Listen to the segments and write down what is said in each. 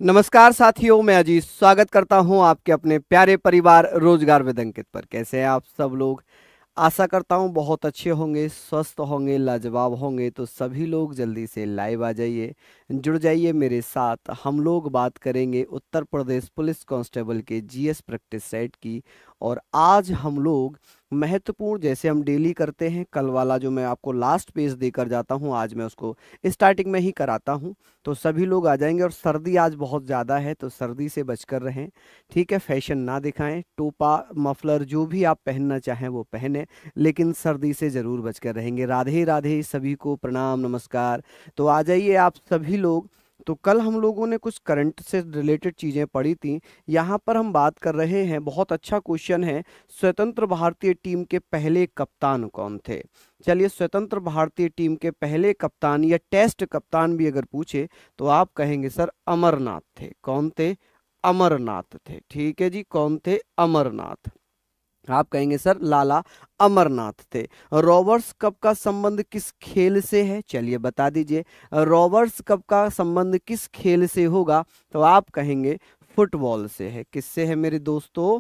नमस्कार साथियों, मैं अजीत स्वागत करता हूं आपके अपने प्यारे परिवार रोजगार विद अंकित पर। कैसे हैं आप सब लोग? आशा करता हूं बहुत अच्छे होंगे, स्वस्थ होंगे, लाजवाब होंगे। तो सभी लोग जल्दी से लाइव आ जाइए, जुड़ जाइए मेरे साथ। हम लोग बात करेंगे उत्तर प्रदेश पुलिस कांस्टेबल के जीएस प्रैक्टिस सेट की। और आज हम लोग महत्वपूर्ण, जैसे हम डेली करते हैं, कल वाला जो मैं आपको लास्ट पेज देकर जाता हूं, आज मैं उसको स्टार्टिंग में ही कराता हूं। तो सभी लोग आ जाएंगे। और सर्दी आज बहुत ज़्यादा है, तो सर्दी से बचकर रहें, ठीक है। फैशन ना दिखाएं, टोपा मफलर जो भी आप पहनना चाहें वो पहने, लेकिन सर्दी से ज़रूर बचकर रहेंगे। राधे राधे, सभी को प्रणाम नमस्कार। तो आ जाइए आप सभी लोग। तो कल हम लोगों ने कुछ करंट से रिलेटेड चीज़ें पढ़ी थी। यहाँ पर हम बात कर रहे हैं, बहुत अच्छा क्वेश्चन है, स्वतंत्र भारतीय टीम के पहले कप्तान कौन थे? चलिए, स्वतंत्र भारतीय टीम के पहले कप्तान या टेस्ट कप्तान भी अगर पूछे तो आप कहेंगे सर अमरनाथ थे। कौन थे? अमरनाथ थे। ठीक है जी, कौन थे? अमरनाथ। आप कहेंगे सर लाला अमरनाथ थे। रॉबर्ट्स कप का संबंध किस खेल से है? चलिए बता दीजिए, रॉबर्ट्स कप का संबंध किस खेल से होगा? तो आप कहेंगे फुटबॉल से है। किससे है मेरे दोस्तों?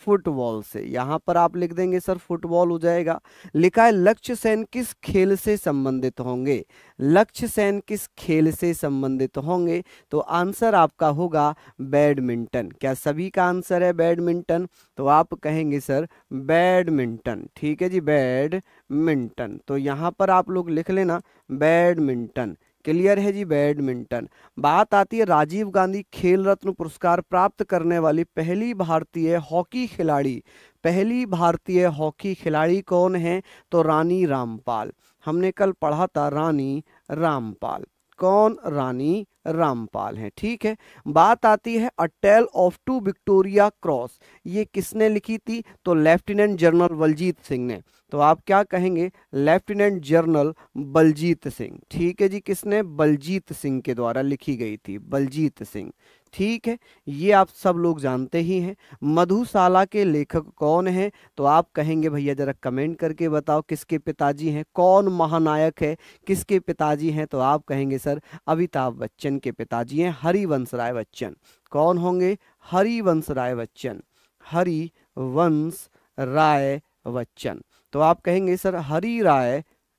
फुटबॉल से। यहां पर आप लिख देंगे सर फुटबॉल हो जाएगा। लिखा है लक्ष्य सेन किस खेल से संबंधित होंगे? लक्ष्य सेन किस खेल से संबंधित होंगे? तो आंसर आपका होगा बैडमिंटन। क्या सभी का आंसर है बैडमिंटन? तो आप कहेंगे सर बैडमिंटन। ठीक है जी, बैडमिंटन। तो यहाँ पर आप लोग लिख लेना बैडमिंटन। क्लियर है जी, बैडमिंटन। बात आती है राजीव गांधी खेल रत्न पुरस्कार प्राप्त करने वाली पहली भारतीय हॉकी खिलाड़ी। पहली भारतीय हॉकी खिलाड़ी कौन है? तो रानी रामपाल। हमने कल पढ़ा था रानी रामपाल। कौन? रानी रामपाल है। ठीक है। बात आती है a tale of two Victoria cross, ये किसने लिखी थी? तो लेफ्टिनेंट जनरल बलजीत सिंह ने। तो आप क्या कहेंगे? Lieutenant general Baljit Singh. ठीक है जी, किसने? बलजीत सिंह के द्वारा लिखी गई थी, बलजीत सिंह। ठीक है, ये आप सब लोग जानते ही हैं। मधुशाला के लेखक कौन है? तो आप कहेंगे भैया जरा कमेंट करके बताओ किसके पिताजी हैं। कौन महानायक है, किसके पिताजी हैं? तो आप कहेंगे सर अमिताभ बच्चन के पिताजी हैं, हरिवंश राय बच्चन। कौन होंगे? हरिवंश राय बच्चन। हरिवंश राय बच्चन। तो आप कहेंगे सर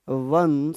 वंश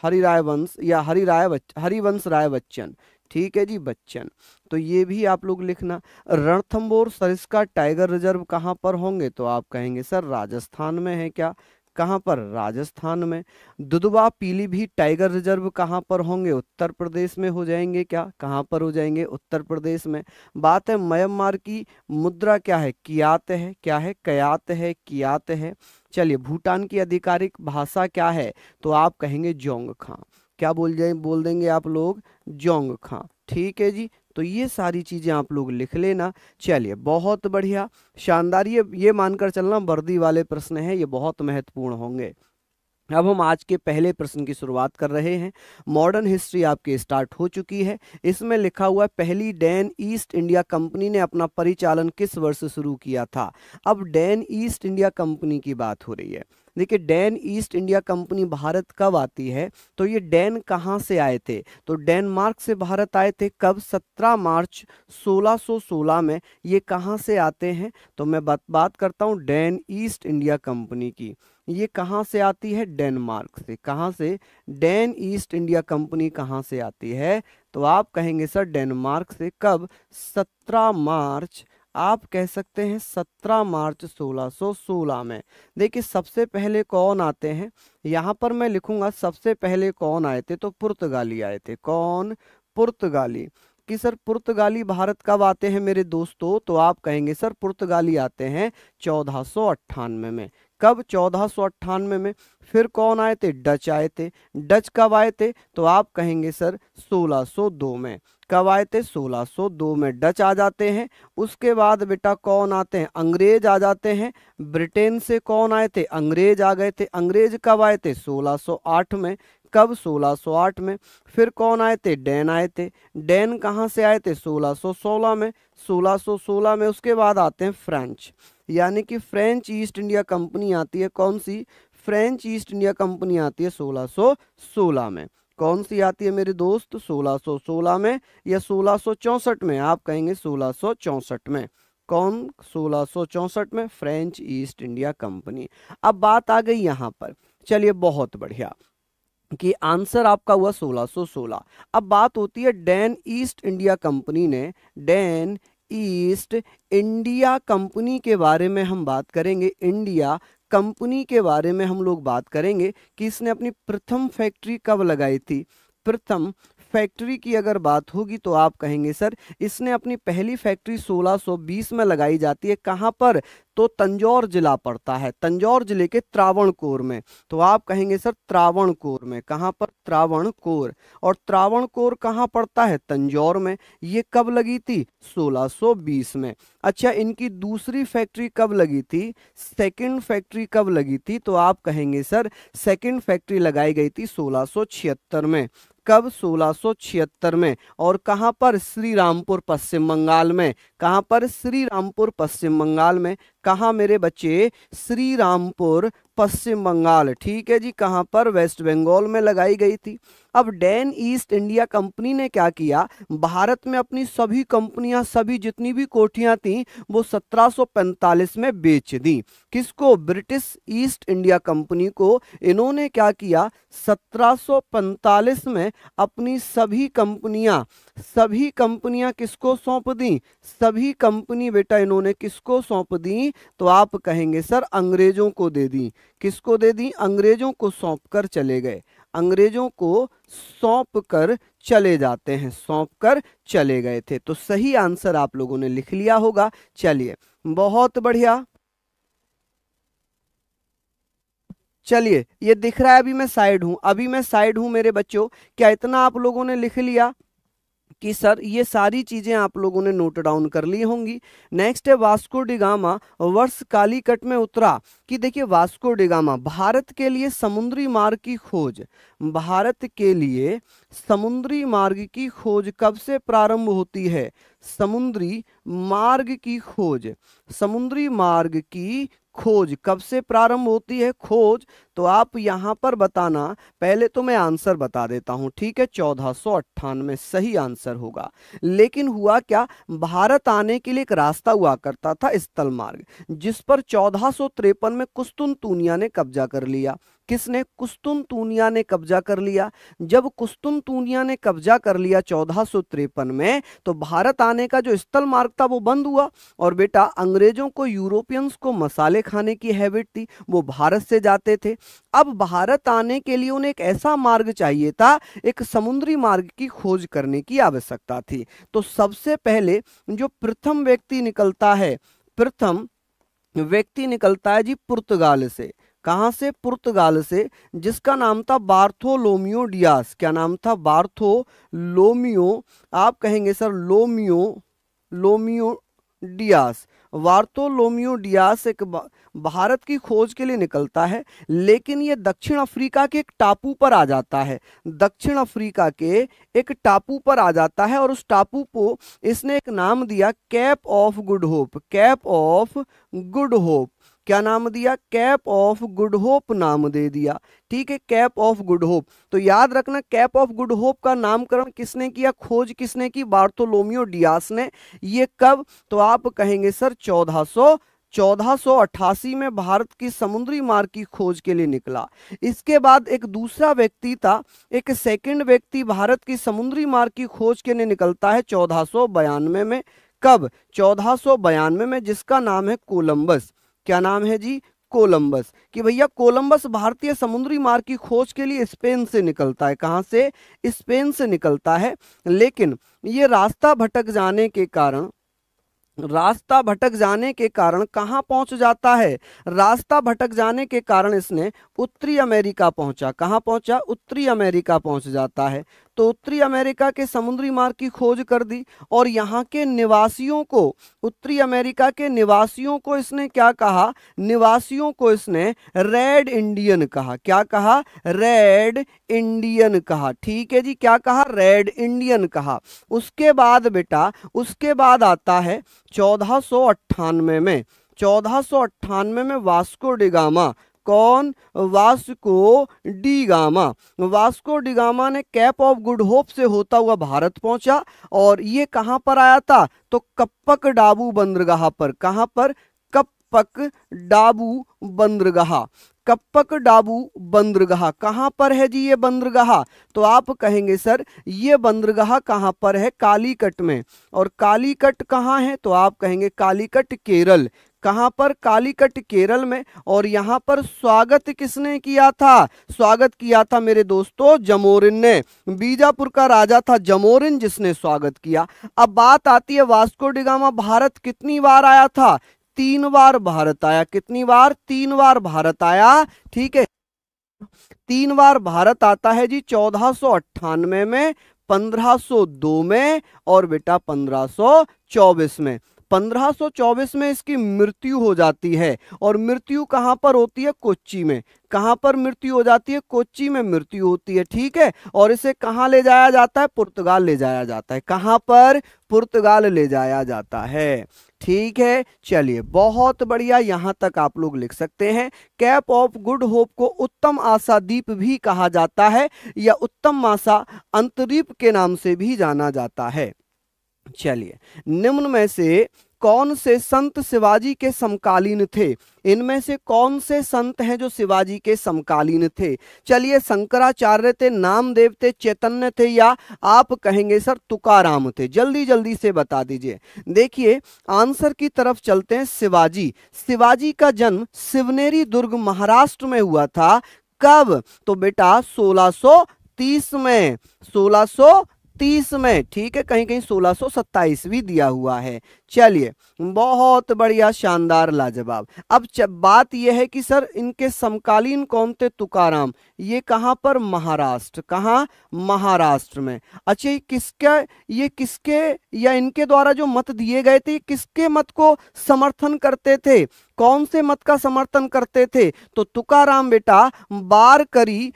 हरिराय वंश या हरिवंश राय बच्चन। ठीक है जी, बच्चन। तो ये भी आप लोग लिखना। रणथंबोर सरिस्का टाइगर रिजर्व कहाँ पर होंगे? तो आप कहेंगे सर राजस्थान में है। क्या? कहाँ पर? राजस्थान में। दुधवा पीलीभीत टाइगर रिजर्व कहाँ पर होंगे? उत्तर प्रदेश में हो जाएंगे। क्या? कहाँ पर हो जाएंगे? उत्तर प्रदेश में। बात है म्यांमार की मुद्रा क्या है? कियात है। क्या है? कयात है, कियात है। चलिए, भूटान की आधिकारिक भाषा क्या है? तो आप कहेंगे जोंगखा। क्या बोल देंगे आप लोग? जोंगखा। ठीक है जी। तो ये सारी चीजें आप लोग लिख लेना। चलिए, बहुत बढ़िया, शानदार। ये मानकर चलना वर्दी वाले प्रश्न हैं, ये बहुत महत्वपूर्ण होंगे। अब हम आज के पहले प्रश्न की शुरुआत कर रहे हैं। मॉडर्न हिस्ट्री आपकी स्टार्ट हो चुकी है। इसमें लिखा हुआ है पहली डैन ईस्ट इंडिया कंपनी ने अपना परिचालन किस वर्ष शुरू किया था? अब डैन ईस्ट इंडिया कंपनी की बात हो रही है। देखिए, Dan east India company Bharat कब आती है? तो ये डैन कहाँ से आए थे? तो डेनमार्क से भारत आए थे। कब? 17 मार्च 1616 में। ये कहाँ से आते हैं? तो मैं बात करता हूँ डैन ईस्ट इंडिया कंपनी की। ये कहाँ से आती है? डेनमार्क से। कहाँ से? डैन ईस्ट इंडिया कंपनी कहाँ से आती है? तो आप कहेंगे सर डेनमार्क से। कब? 17 मार्च, आप कह सकते हैं 17 मार्च 1616 में। देखिए, सबसे पहले कौन आते हैं? यहाँ पर मैं लिखूंगा सबसे पहले कौन आए थे, तो पुर्तगाली आए थे। कौन? पुर्तगाली। कि सर पुर्तगाली भारत कब आते हैं मेरे दोस्तों? तो आप कहेंगे सर पुर्तगाली आते हैं 1498 में। कब? 1498 में। फिर कौन आए थे? डच आए थे। डच कब आए थे? तो आप कहेंगे सर 1602 में। कब आए थे? 1602 में डच आ जाते हैं। उसके बाद बेटा कौन आते हैं? अंग्रेज आ जाते हैं। ब्रिटेन से कौन आए थे? अंग्रेज आ गए थे। अंग्रेज कब आए थे? 1608 में। कब? 1608 में। फिर कौन आए थे? डैन आए थे। डैन कहाँ से आए थे? 1616 में। 1616 में। उसके बाद आते हैं फ्रेंच, यानी कि फ्रेंच ईस्ट इंडिया कंपनी आती है। कौन सी? फ्रेंच ईस्ट इंडिया कंपनी आती है 1616 में। कौन सी आती है मेरे दोस्त? 1616 में या 1664 में? आप कहेंगे 1664 में। कौन? 1664 में फ्रेंच ईस्ट इंडिया कंपनी। अब बात आ गई यहां पर, चलिए बहुत बढ़िया कि आंसर आपका हुआ 1616। अब बात होती है डैन ईस्ट इंडिया कंपनी ने, डैन ईस्ट इंडिया कंपनी के बारे में हम बात करेंगे, इंडिया कंपनी के बारे में हम लोग बात करेंगे कि इसने अपनी प्रथम फैक्ट्री कब लगाई थी। प्रथम फैक्ट्री की अगर बात होगी तो आप कहेंगे सर इसने अपनी पहली फैक्ट्री 1620 में लगाई जाती है। कहां पर? तो तंजौर जिला पड़ता है, तंजौर जिले के त्रावणकोर में। तो आप कहेंगे सर त्रावणकोर में। कहां पर? त्रावणकोर। और त्रावणकोर कहां पड़ता है? तंजौर में। ये कब लगी थी? 1620 में। अच्छा, इनकी दूसरी फैक्ट्री कब लगी थी? सेकंड फैक्ट्री कब लगी थी? तो आप कहेंगे सर सेकंड फैक्ट्री लगाई गई थी 1676 में। कब? 1676 में। और कहां पर? श्री रामपुर पश्चिम बंगाल में। कहां पर? श्री रामपुर पश्चिम बंगाल में। कहां मेरे बच्चे? श्री रामपुर पश्चिम बंगाल। ठीक है जी। कहां पर? वेस्ट बंगाल में लगाई गई थी। अब डैन ईस्ट इंडिया कंपनी ने क्या किया? भारत में अपनी सभी कंपनियां, सभी जितनी भी कोठियां थी वो 1745 में बेच दी। किसको? ब्रिटिश ईस्ट इंडिया कंपनी को। इन्होंने क्या किया? 1745 में अपनी सभी कंपनियां किसको सौंप दी? सभी कंपनी बेटा इन्होंने किसको सौंप दी? तो आप कहेंगे सर अंग्रेजों को दे दी। किसको दे दी? अंग्रेजों को सौंप कर चले गए। अंग्रेजों को सौंप कर चले जाते हैं, सौंप कर चले गए थे। तो सही आंसर आप लोगों ने लिख लिया होगा। चलिए बहुत बढ़िया। चलिए ये दिख रहा है अभी मैं साइड हूं, अभी मैं साइड हूं मेरे बच्चों। क्या इतना आप लोगों ने लिख लिया कि सर ये सारी चीजें आप लोगों ने नोट डाउन कर ली होंगी? नेक्स्ट है वास्को डिगामा वर्ष कालीकट में उतरा। कि देखिए वास्को डिगामा भारत के लिए समुद्री मार्ग की खोज, भारत के लिए समुद्री मार्ग की खोज कब से प्रारंभ होती है? समुद्री मार्ग की खोज, समुद्री मार्ग की खोज कब से प्रारंभ होती है? खोज तो आप यहां पर बताना। पहले तो मैं आंसर बता देता हूं, ठीक है? 1498 सही आंसर होगा। लेकिन हुआ क्या? भारत आने के लिए एक रास्ता हुआ करता था स्थल मार्ग, जिस पर 1453 में कुस्तुनतुनिया ने कब्जा कर लिया। किसने? कुस्तुनतुनिया ने कब्जा कर लिया। जब कुस्तुनतुनिया ने कब्जा कर लिया 1453 में, तो भारत आने का जो स्थल मार्ग था वो बंद हुआ। और बेटा अंग्रेजों को, यूरोपियंस को मसाले खाने की हैबिट थी, वो भारत से जाते थे। अब भारत आने के लिए उन्हें एक ऐसा मार्ग चाहिए था, एक समुद्री मार्ग की खोज करने की आवश्यकता थी। तो सबसे पहले जो प्रथम व्यक्ति निकलता है, प्रथम व्यक्ति निकलता है जी पुर्तगाल से। कहां से? पुर्तगाल से, जिसका नाम था बार्थोलोमियो डियास। क्या नाम था? बार्थोलोमियो, आप कहेंगे सर लोमियो डियास। बार्थोलोमियो डियास एक भारत की खोज के लिए निकलता है, लेकिन ये दक्षिण अफ्रीका के एक टापू पर आ जाता है। दक्षिण अफ्रीका के एक टापू पर आ जाता है और उस टापू को इसने एक नाम दिया cap of good hope. Cap of good hope. क्या नाम दिया? कैप ऑफ गुड होप नाम दे दिया। ठीक है, कैप ऑफ गुड होप। तो याद रखना कैप ऑफ गुड होप का नामकरण किसने किया? खोज किसने की? बार्थोलोमियो डियास ने। ये कब? तो आप कहेंगे सर 1488 में भारत की समुद्री मार्ग की खोज के लिए निकला। इसके बाद एक दूसरा व्यक्ति था, एक सेकंड व्यक्ति भारत की समुद्री मार्ग की खोज के लिए निकलता है 1492 में। कब? 1492 में, जिसका नाम है कोलंबस। क्या नाम है जी? कोलंबस। कि भैया कोलंबस भारतीय समुद्री मार्ग की खोज के लिए स्पेन से निकलता है। कहां से? स्पेन से निकलता है। लेकिन ये रास्ता भटक जाने के कारण, रास्ता भटक जाने के कारण कहां पहुंच जाता है? रास्ता भटक जाने के कारण इसने उत्तरी अमेरिका पहुंचा। कहां पहुंचा? उत्तरी अमेरिका पहुंच जाता है। तो उत्तरी अमेरिका के समुद्री मार्ग की खोज कर दी और यहाँ के निवासियों को, उत्तरी अमेरिका के निवासियों को इसने क्या कहा? निवासियों को इसने रेड इंडियन कहा। क्या कहा? रेड इंडियन कहा। ठीक है जी, क्या कहा? रेड इंडियन कहा। उसके बाद बेटा, उसके बाद आता है 1498 में। 1498 में वास्को डिगामा कौन? Vasco D gamma. Vasco D gamma ने केप ऑफ गुड होप से होता हुआ भारत पहुंचा और ये कहां पर आया था? तो कप्पक डाबू बंदरगाह पर। कहां पर? कप्पक डाबू बंदरगाह। कप्पक डाबू बंदरगाह कहां पर है जी ये बंदरगाह? तो आप कहेंगे सर ये बंदरगाह कहां पर है? कालीकट में। और कालीकट कहां है? तो आप कहेंगे कालीकट केरल। कहां पर? कालीकट केरल में। और यहां पर स्वागत किसने किया था? स्वागत किया था मेरे दोस्तों जमोरिन ने। बीजापुर का राजा था जमोरिन जिसने स्वागत किया। अब बात आती है वास्को डी गामा भारत कितनी बार आया था? 3 बार भारत आया। कितनी बार? 3 बार भारत आया। ठीक है, 3 बार भारत आता है जी। 1498 में, 1502 में और बेटा 1524 में। 1524 में इसकी मृत्यु हो जाती है। और मृत्यु कहां पर होती है? कोच्चि में। कहां पर मृत्यु हो जाती है? कोच्चि में मृत्यु होती है। ठीक है, और इसे कहां ले जाया जाता है? पुर्तगाल ले जाया जाता है। कहां पर? पुर्तगाल ले जाया जाता है। ठीक है, चलिए बहुत बढ़िया, यहां तक आप लोग लिख सकते हैं। कैप ऑफ गुड होप को उत्तम आशा द्वीप भी कहा जाता है या उत्तम आशा अंतरीप के नाम से भी जाना जाता है। चलिए, निम्न में से कौन से संत शिवाजी के समकालीन थे? इनमें से कौन से संत हैं जो शिवाजी के समकालीन थे? चलिए, शंकराचार्य थे, नामदेव थे, चैतन्य थे या आप कहेंगे सर तुकाराम थे? जल्दी जल्दी से बता दीजिए। देखिए आंसर की तरफ चलते हैं। शिवाजी, शिवाजी का जन्म शिवनेरी दुर्ग महाराष्ट्र में हुआ था। कब? तो बेटा 1630 में। 1630 में। ठीक है, कहीं कहीं 1627 भी दिया हुआ है। चलिए, बहुत बढ़िया, शानदार, लाजवाब। अब बात यह है कि सर इनके समकालीन कौन थे? तुकाराम। ये कहां पर? महाराष्ट्र। कहां? महाराष्ट्र में। अच्छा, ये किसके या इनके द्वारा जो मत दिए गए थे, किसके मत को समर्थन करते थे? कौन से मत का समर्थन करते थे? तो तुकाराम बेटा बारकरी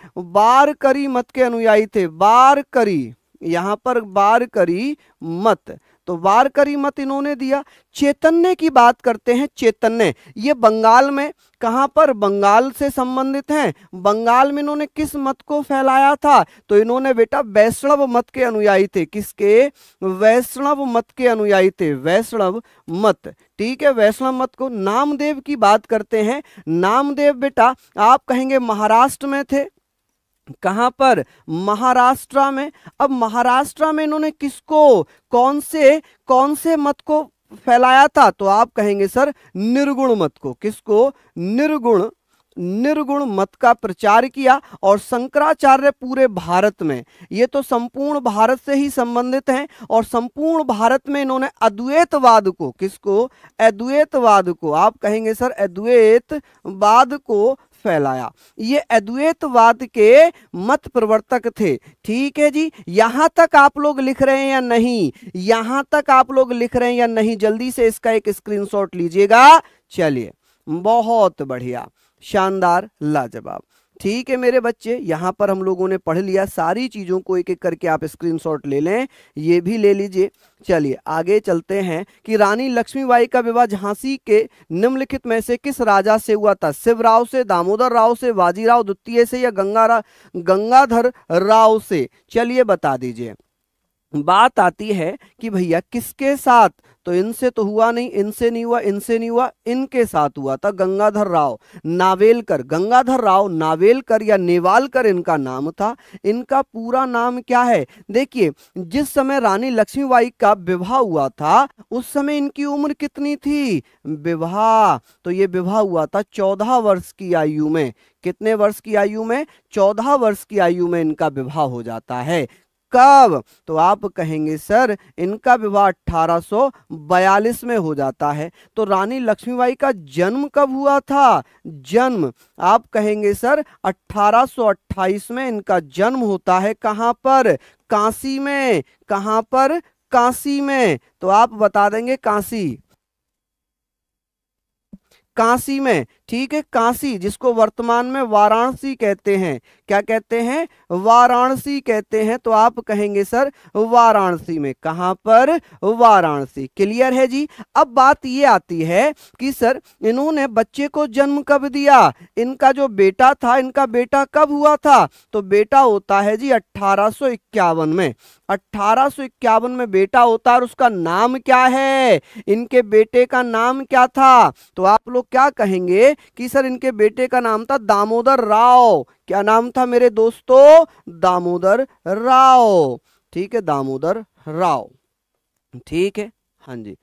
मत के अनुयायी थे। बारकरी, यहां पर बारकरी मत, तो वारकरी मत इन्होंने दिया। चैतन्य की बात करते हैं। चैतन्य ये बंगाल में, कहां पर? बंगाल से संबंधित हैं। बंगाल में इन्होंने किस मत को फैलाया था? तो इन्होंने बेटा वैष्णव मत के अनुयायी थे। किसके? वैष्णव मत के अनुयायी थे। वैष्णव मत। ठीक है, वैष्णव मत को। नामदेव की बात करते हैं। नामदेव बेटा आप कहेंगे महाराष्ट्र में थे। कहां पर? महाराष्ट्र में। अब महाराष्ट्र में इन्होंने किसको, कौन से मत को फैलाया था? तो आप कहेंगे सर निर्गुण मत को। किसको? निर्गुण मत का प्रचार किया। और शंकराचार्य पूरे भारत में, ये तो संपूर्ण भारत से ही संबंधित हैं, और संपूर्ण भारत में इन्होंने अद्वैतवाद को, किसको? अद्वैतवाद को। आप कहेंगे सर अद्वैतवाद को फैलाया। ये अद्वैतवाद के मत प्रवर्तक थे। ठीक है जी, यहां तक आप लोग लिख रहे हैं या नहीं? यहां तक आप लोग लिख रहे हैं या नहीं? जल्दी से इसका एक स्क्रीनशॉट लीजिएगा। चलिए, बहुत बढ़िया, शानदार, लाजवाब। ठीक है मेरे बच्चे, यहां पर हम लोगों ने पढ़ लिया। सारी चीजों को एक एक करके आप स्क्रीनशॉट ले लें, ये भी ले लीजिए। चलिए आगे चलते हैं कि रानी लक्ष्मीबाई का विवाह झांसी के निम्नलिखित में से किस राजा से हुआ था? शिवराव से, दामोदर राव से, बाजीराव द्वितीय से या गंगाधर राव से? चलिए बता दीजिए। बात आती है कि भैया किसके साथ? तो इनसे तो हुआ नहीं, इनसे नहीं हुआ, इनसे नहीं हुआ, इनके साथ हुआ था। गंगाधर राव नावेलकर। गंगाधर राव नावेलकर या नेवालकर इनका नाम था। इनका पूरा नाम क्या है? देखिए, जिस समय रानी लक्ष्मीबाई का विवाह हुआ था उस समय इनकी उम्र कितनी थी? विवाह, तो ये विवाह हुआ था 14 वर्ष की आयु में। कितने वर्ष की आयु में? 14 वर्ष की आयु में इनका विवाह हो जाता है। कब? तो आप कहेंगे सर इनका विवाह 1842 में हो जाता है। तो रानी लक्ष्मीबाई का जन्म कब हुआ था? जन्म आप कहेंगे सर 1828 में इनका जन्म होता है। कहां पर? काशी में। कहां पर? काशी में। तो आप बता देंगे काशी, काशी में। ठीक है, काशी, जिसको वर्तमान में वाराणसी कहते हैं। क्या कहते हैं? वाराणसी कहते हैं। तो आप कहेंगे सर वाराणसी में। कहां पर? वाराणसी। क्लियर है जी। अब बात ये आती है कि सर इन्होंने बच्चे को जन्म कब दिया? इनका जो बेटा था, इनका बेटा कब हुआ था? तो बेटा होता है जी 1851 में। 1851 में बेटा होता है और उसका नाम क्या है? इनके बेटे का नाम क्या था? तो आप लोग क्या कहेंगे कि सर इनके बेटे का नाम था दामोदर राव। क्या नाम था मेरे दोस्तों? दामोदर राव। ठीक है, दामोदर राव। ठीक है, हाँ जी।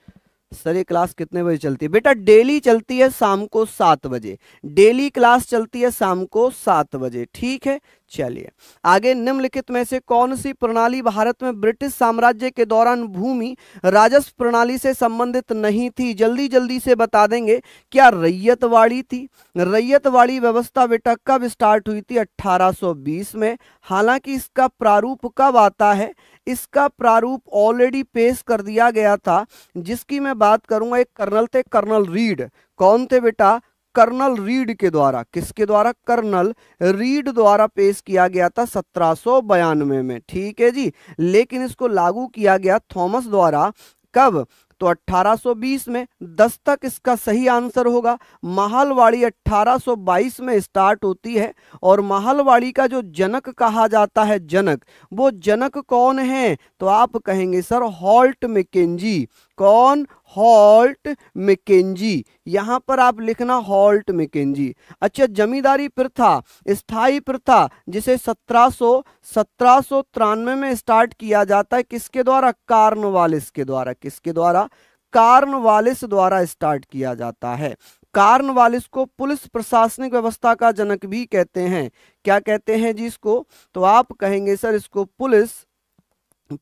सर ये क्लास कितने बजे चलती है? बेटा डेली चलती है शाम को 7 बजे। डेली क्लास चलती है शाम को 7 बजे। ठीक है, चलिए आगे। निम्नलिखित में से कौन सी प्रणाली भारत में ब्रिटिश साम्राज्य के दौरान भूमि राजस्व प्रणाली से संबंधित नहीं थी? जल्दी जल्दी से बता देंगे। क्या रैयतवाड़ी थी? रैयतवाड़ी व्यवस्था बेटा कब स्टार्ट हुई थी? 1820 में। हालांकि इसका प्रारूप कब आता है? इसका प्रारूप ऑलरेडी पेश कर दिया गया था। जिसकी मैं बात करूंगा, एक कर्नल थे, कर्नल रीड। कौन थे बेटा? कर्नल रीड के द्वारा। किसके द्वारा? कर्नल रीड द्वारा पेश किया गया था 1792 में। ठीक है जी। लेकिन इसको लागू किया गया थॉमस द्वारा। कब? तो 1820 में। दस्तक इसका सही आंसर होगा। महलवाड़ी 1822 में स्टार्ट होती है। और महलवाड़ी का जो जनक कहा जाता है, जनक, वो जनक कौन है? तो आप कहेंगे सर हॉल्ट मैकेंजी। कौन? Holt Mackenzie. यहां पर आप लिखना हॉल्ट मैकेंजी। अच्छा, जमींदारी प्रथा, स्थायी प्रथा, जिसे 1793 में स्टार्ट किया जाता है, किसके द्वारा? कार्नवालिस के द्वारा। किसके द्वारा? कार्नवालिस द्वारा स्टार्ट किया जाता है। कार्नवालिस को पुलिस प्रशासनिक व्यवस्था का जनक भी कहते हैं। क्या कहते हैं जी इसको? तो आप कहेंगे सर इसको पुलिस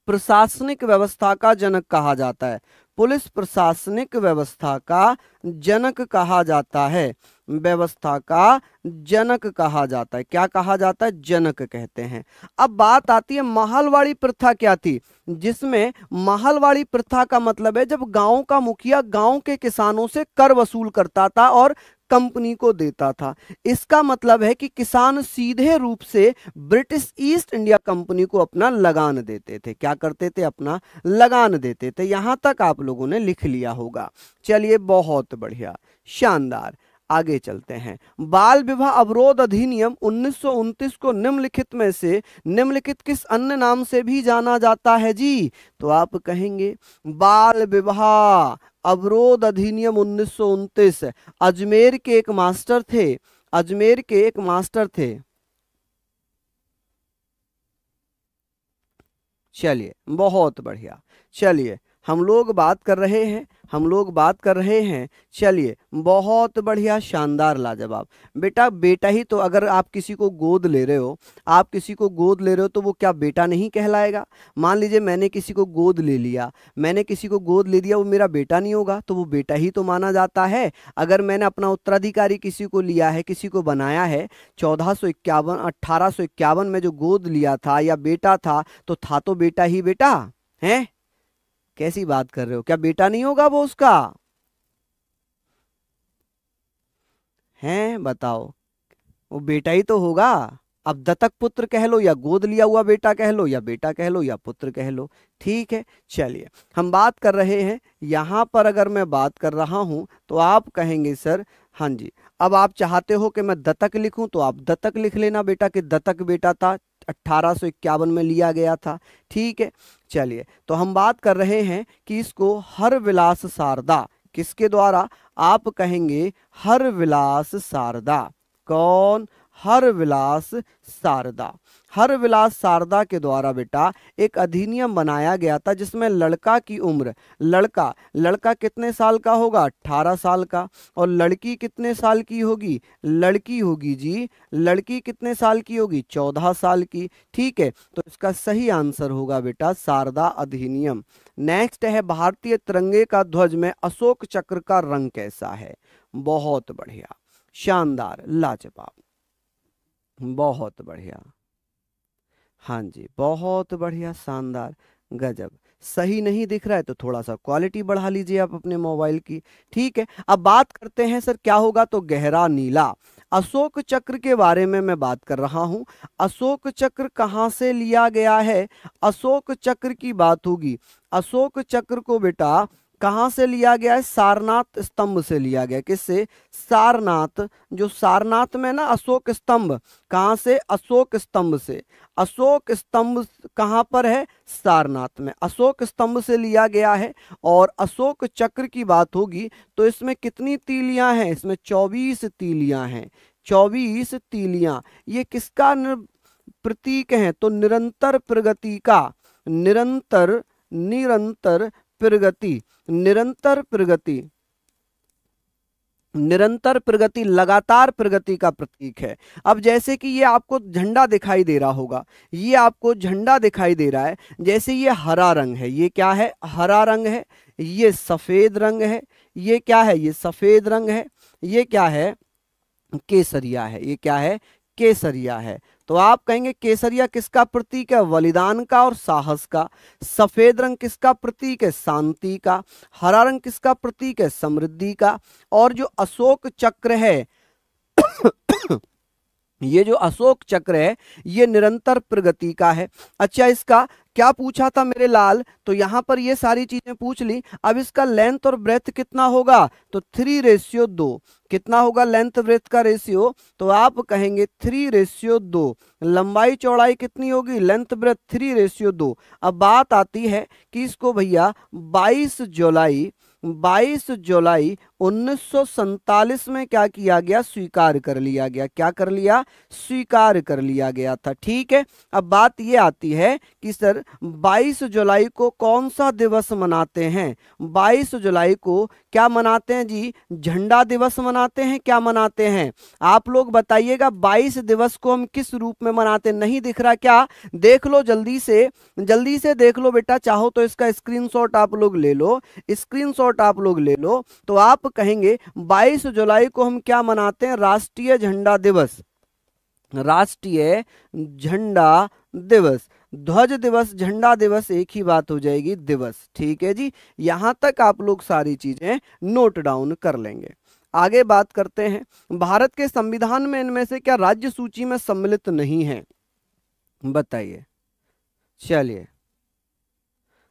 प्रशासनिक व्यवस्था का जनक कहा जाता है। पुलिस प्रशासनिक व्यवस्था का जनक कहा जाता है। व्यवस्था का जनक कहा जाता है। क्या कहा जाता है? जनक कहते हैं। अब बात आती है महलवाड़ी प्रथा क्या थी? जिसमें महलवाड़ी प्रथा का मतलब है जब गांव का मुखिया गांव के किसानों से कर वसूल करता था और कंपनी को देता था। इसका मतलब है कि किसान सीधे रूप से ब्रिटिश ईस्ट इंडिया कंपनी को अपना लगान देते थे। क्या करते थे? अपना लगान देते थे। यहां तक आप लोगों ने लिख लिया होगा। चलिए बहुत बढ़िया, शानदार। आगे चलते हैं। बाल विवाह अवरोध अधिनियम 1929 को निम्नलिखित में से निम्नलिखित किस अन्य नाम से भी जाना जाता है जी? तो आप कहेंगे बाल विवाह अवरोध अधिनियम 1929। अजमेर के एक मास्टर थे। अजमेर के एक मास्टर थे। चलिए बहुत बढ़िया। चलिए हम लोग बात कर रहे हैं, हम लोग बात कर रहे हैं। चलिए बहुत बढ़िया, शानदार, लाजवाब। बेटा बेटा ही तो, अगर आप किसी को गोद ले रहे हो, आप किसी को गोद ले रहे हो, तो वो क्या बेटा नहीं कहलाएगा? मान लीजिए मैंने किसी को गोद ले लिया, मैंने किसी को गोद ले लिया, वो मेरा बेटा नहीं होगा? तो वो बेटा ही तो माना जाता है। अगर मैंने अपना उत्तराधिकारी किसी को लिया है, किसी को बनाया है, 1851 में जो गोद लिया था या बेटा था, तो था तो बेटा ही बेटा है। कैसी बात कर रहे हो? क्या बेटा नहीं होगा वो उसका? है बताओ, वो बेटा ही तो होगा। अब दत्तक पुत्र कह लो या गोद लिया हुआ बेटा कह लो या बेटा कह लो या पुत्र कह लो। ठीक है, चलिए हम बात कर रहे हैं यहां पर। अगर मैं बात कर रहा हूं तो आप कहेंगे सर हाँ जी। अब आप चाहते हो कि मैं दत्तक लिखूं तो आप दत्तक लिख लेना बेटा, कि दत्तक बेटा था, 1851 में लिया गया था। ठीक है, चलिए तो हम बात कर रहे हैं कि इसको हरविलास शारदा, किसके द्वारा? आप कहेंगे हरविलास शारदा। कौन? हरविलास शारदा। हरविलास शारदा के द्वारा बेटा एक अधिनियम बनाया गया था जिसमें लड़का की उम्र, लड़का लड़का कितने साल का होगा? 18 साल का। और लड़की कितने साल की होगी? लड़की होगी जी, लड़की कितने साल की होगी? 14 साल की। ठीक है, तो इसका सही आंसर होगा बेटा शारदा अधिनियम। नेक्स्ट है भारतीय तिरंगे का ध्वज में अशोक चक्र का रंग कैसा है? बहुत बढ़िया, शानदार, लाजवाब, बहुत बढ़िया। हाँ जी बहुत बढ़िया, शानदार, गजब। सही नहीं दिख रहा है तो थोड़ा सा क्वालिटी बढ़ा लीजिए आप अपने मोबाइल की। ठीक है, अब बात करते हैं सर क्या होगा, तो गहरा नीला। अशोक चक्र के बारे में मैं बात कर रहा हूं। अशोक चक्र कहां से लिया गया है? अशोक चक्र की बात होगी। अशोक चक्र को बेटा कहां से लिया गया है? सारनाथ स्तंभ से लिया गया। किससे? सारनाथ। जो सारनाथ में ना अशोक स्तंभ, कहां से? अशोक स्तंभ से। अशोक स्तंभ कहां पर है? सारनाथ में। अशोक स्तंभ से लिया गया है। और अशोक चक्र की बात होगी तो इसमें कितनी तीलियां हैं? इसमें 24 तीलियां हैं। 24 तीलियां। ये किसका प्रतीक है? तो निरंतर प्रगति का। निरंतर, निरंतर प्रगति, निरंतर प्रगति, निरंतर प्रगति, लगातार प्रगति का प्रतीक है। अब जैसे कि ये आपको झंडा दिखाई दे रहा होगा, ये आपको झंडा दिखाई दे रहा है। जैसे ये हरा रंग है, ये क्या है? हरा रंग है। ये सफेद रंग है। ये क्या है? ये सफेद रंग है। ये क्या है? केसरिया है। ये क्या है? केसरिया है। तो आप कहेंगे केसरिया किसका प्रतीक है? बलिदान का और साहस का। सफेद रंग किसका प्रतीक है? शांति का। हरा रंग किसका प्रतीक है? समृद्धि का। और जो अशोक चक्र है ये जो अशोक चक्र है ये निरंतर प्रगति का है। अच्छा, इसका क्या पूछा था मेरे लाल? तो यहां पर ये सारी चीजें पूछ ली। अब इसका लेंथ और ब्रेथ कितना होगा? तो 3:2। कितना होगा लेंथ ब्रेथ का रेशियो? तो आप कहेंगे 3:2। लंबाई चौड़ाई कितनी होगी? Length breadth 3:2। अब बात आती है कि इसको भैया 22 जुलाई 1947 में क्या किया गया? स्वीकार कर लिया गया। क्या कर लिया? स्वीकार कर लिया गया था। ठीक है, अब बात ये आती है कि सर 22 जुलाई को कौन सा दिवस मनाते हैं? 22 जुलाई को क्या मनाते हैं जी? झंडा दिवस मनाते हैं। क्या मनाते हैं? आप लोग बताइएगा 22 दिवस को हम किस रूप में मनाते हैं? नहीं दिख रहा क्या? देख लो जल्दी से, जल्दी से देख लो बेटा। चाहो तो इसका स्क्रीनशॉट आप लोग ले लो, स्क्रीनशॉट आप लोग ले लो। तो आप कहेंगे 22 जुलाई को हम क्या मनाते हैं? राष्ट्रीय झंडा दिवस। राष्ट्रीय झंडा दिवस। ध्वज दिवस, झंडा दिवस एक ही बात हो जाएगी, दिवस। ठीक है जी, यहां तक आप लोग सारी चीजें नोट डाउन कर लेंगे। आगे बात करते हैं, भारत के संविधान में इनमें से क्या राज्य सूची में सम्मिलित नहीं है? बताइए। चलिए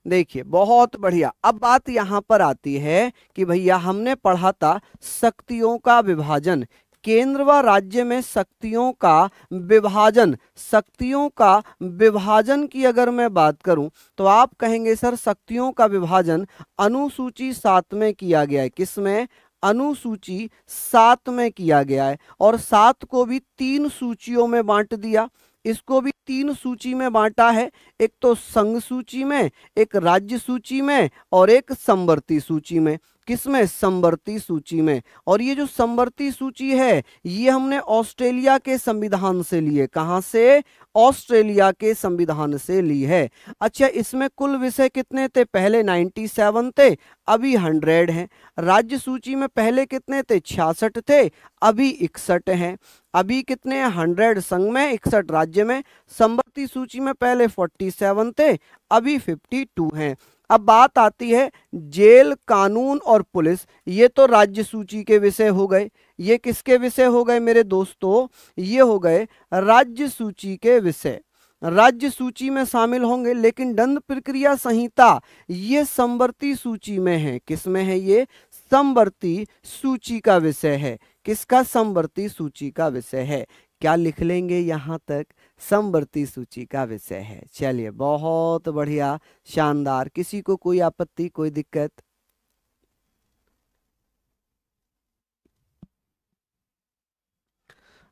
देखिए, बहुत बढ़िया। अब बात यहां पर आती है कि भैया हमने पढ़ा था शक्तियों का विभाजन। केंद्र व राज्य में शक्तियों का विभाजन। शक्तियों का विभाजन की अगर मैं बात करूं तो आप कहेंगे सर शक्तियों का विभाजन अनुसूची 7 में किया गया है। किसमें? अनुसूची 7 में किया गया है। और 7 को भी 3 सूचियों में बांट दिया। इसको भी 3 सूची में बांटा है। एक तो संघ सूची में, एक राज्य सूची में, और एक समवर्ती सूची में। किसमें? समवर्ती सूची में। और ये जो समवर्ती सूची है ये हमने ऑस्ट्रेलिया के संविधान से ली है। कहां से? ऑस्ट्रेलिया के संविधान से ली है। अच्छा, इसमें कुल विषय कितने थे? पहले 97 थे, अभी 100 हैं। राज्य सूची में पहले कितने थे? 66 थे, अभी 61 हैं। अभी कितने हैं? 100 संघ में, 61 राज्य में। समवर्ती सूची में पहले 47 थे, अभी 52 हैं। अब बात आती है जेल, कानून और पुलिस। ये तो राज्य सूची के विषय हो गए। ये किसके विषय हो गए मेरे दोस्तों? ये हो गए राज्य सूची के विषय। राज्य सूची में शामिल होंगे। लेकिन दंड प्रक्रिया संहिता ये समवर्ती सूची में है। किसमें है? ये समवर्ती सूची का विषय है। किसका? समवर्ती सूची का विषय है। क्या लिख लेंगे यहां तक? समवर्ती सूची का विषय है। चलिए बहुत बढ़िया, शानदार। किसी को कोई आपत्ति, कोई दिक्कत?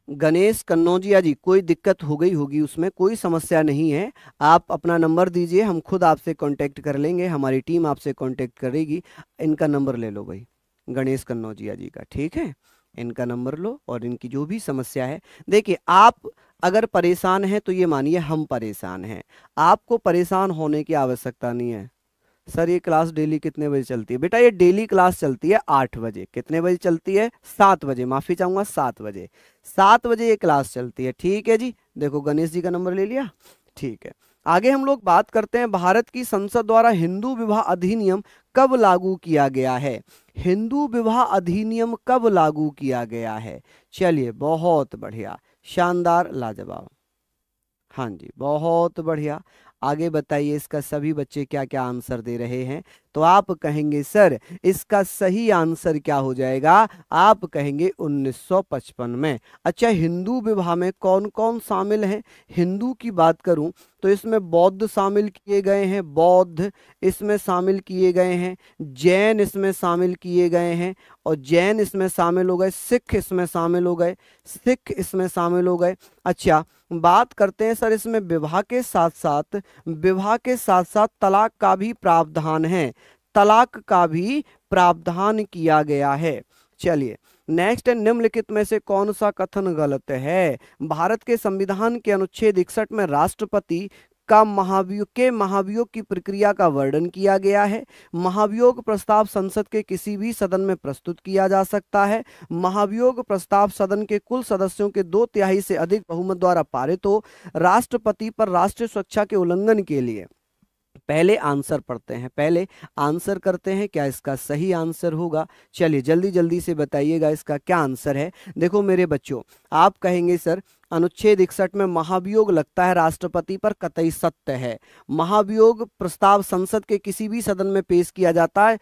गणेश कन्नौजिया जी, कोई दिक्कत हो गई होगी उसमें, कोई समस्या नहीं है। आप अपना नंबर दीजिए, हम खुद आपसे कांटेक्ट कर लेंगे, हमारी टीम आपसे कांटेक्ट करेगी। इनका नंबर ले लो भाई, गणेश कन्नौजिया जी का। ठीक है, इनका नंबर लो और इनकी जो भी समस्या है। देखिए, आप अगर परेशान हैं तो ये मानिए हम परेशान हैं। आपको परेशान होने की आवश्यकता नहीं है। सर ये क्लास डेली कितने बजे चलती है? बेटा ये डेली क्लास चलती है 8 बजे। कितने बजे चलती है? 7 बजे, माफी चाहूंगा, 7 बजे। 7 बजे ये क्लास चलती है। ठीक है जी, देखो गणेश जी का नंबर ले लिया। ठीक है, आगे हम लोग बात करते हैं भारत की संसद द्वारा हिंदू विवाह अधिनियम कब लागू किया गया है। हिंदू विवाह अधिनियम कब लागू किया गया है। चलिए बहुत बढ़िया, शानदार, लाजवाब। हाँ जी, बहुत बढ़िया। आगे बताइए, इसका सभी बच्चे क्या क्या आंसर दे रहे हैं। तो आप कहेंगे सर इसका सही आंसर क्या हो जाएगा, आप कहेंगे 1955 में। अच्छा, हिंदू विवाह में कौन कौन शामिल हैं। हिंदू की बात करूं तो इसमें बौद्ध शामिल किए गए हैं, बौद्ध इसमें शामिल किए गए हैं, जैन इसमें शामिल किए गए हैं, और जैन इसमें शामिल हो गए, सिख इसमें शामिल हो गए, सिख इसमें शामिल हो गए। अच्छा, बात करते हैं सर इसमें विवाह के साथ साथ, विवाह के साथ साथ तलाक का भी प्रावधान है, तलाक का भी प्रावधान किया गया है। चलिए नेक्स्ट है, निम्नलिखित में से कौन सा कथन गलत है। भारत के संविधान के अनुच्छेद 61 में राष्ट्रपति का महाभियोग की प्रक्रिया का वर्णन किया गया है। महाभियोग प्रस्ताव संसद के किसी भी सदन में प्रस्तुत किया जा सकता है। महाभियोग प्रस्ताव सदन के कुल सदस्यों के 2/3 से अधिक बहुमत द्वारा पारित हो। राष्ट्रपति पर राष्ट्रीय सुरक्षा के उल्लंघन के लिए, पहले आंसर पढ़ते हैं, पहले आंसर करते हैं, क्या इसका सही आंसर होगा। चलिए जल्दी जल्दी से बताइएगा इसका क्या आंसर है। देखो मेरे बच्चों, आप कहेंगे सर अनुच्छेद 61 में महाभियोग लगता है राष्ट्रपति पर, कतई सत्य है। महाभियोग प्रस्ताव संसद के किसी भी सदन में पेश किया जाता है,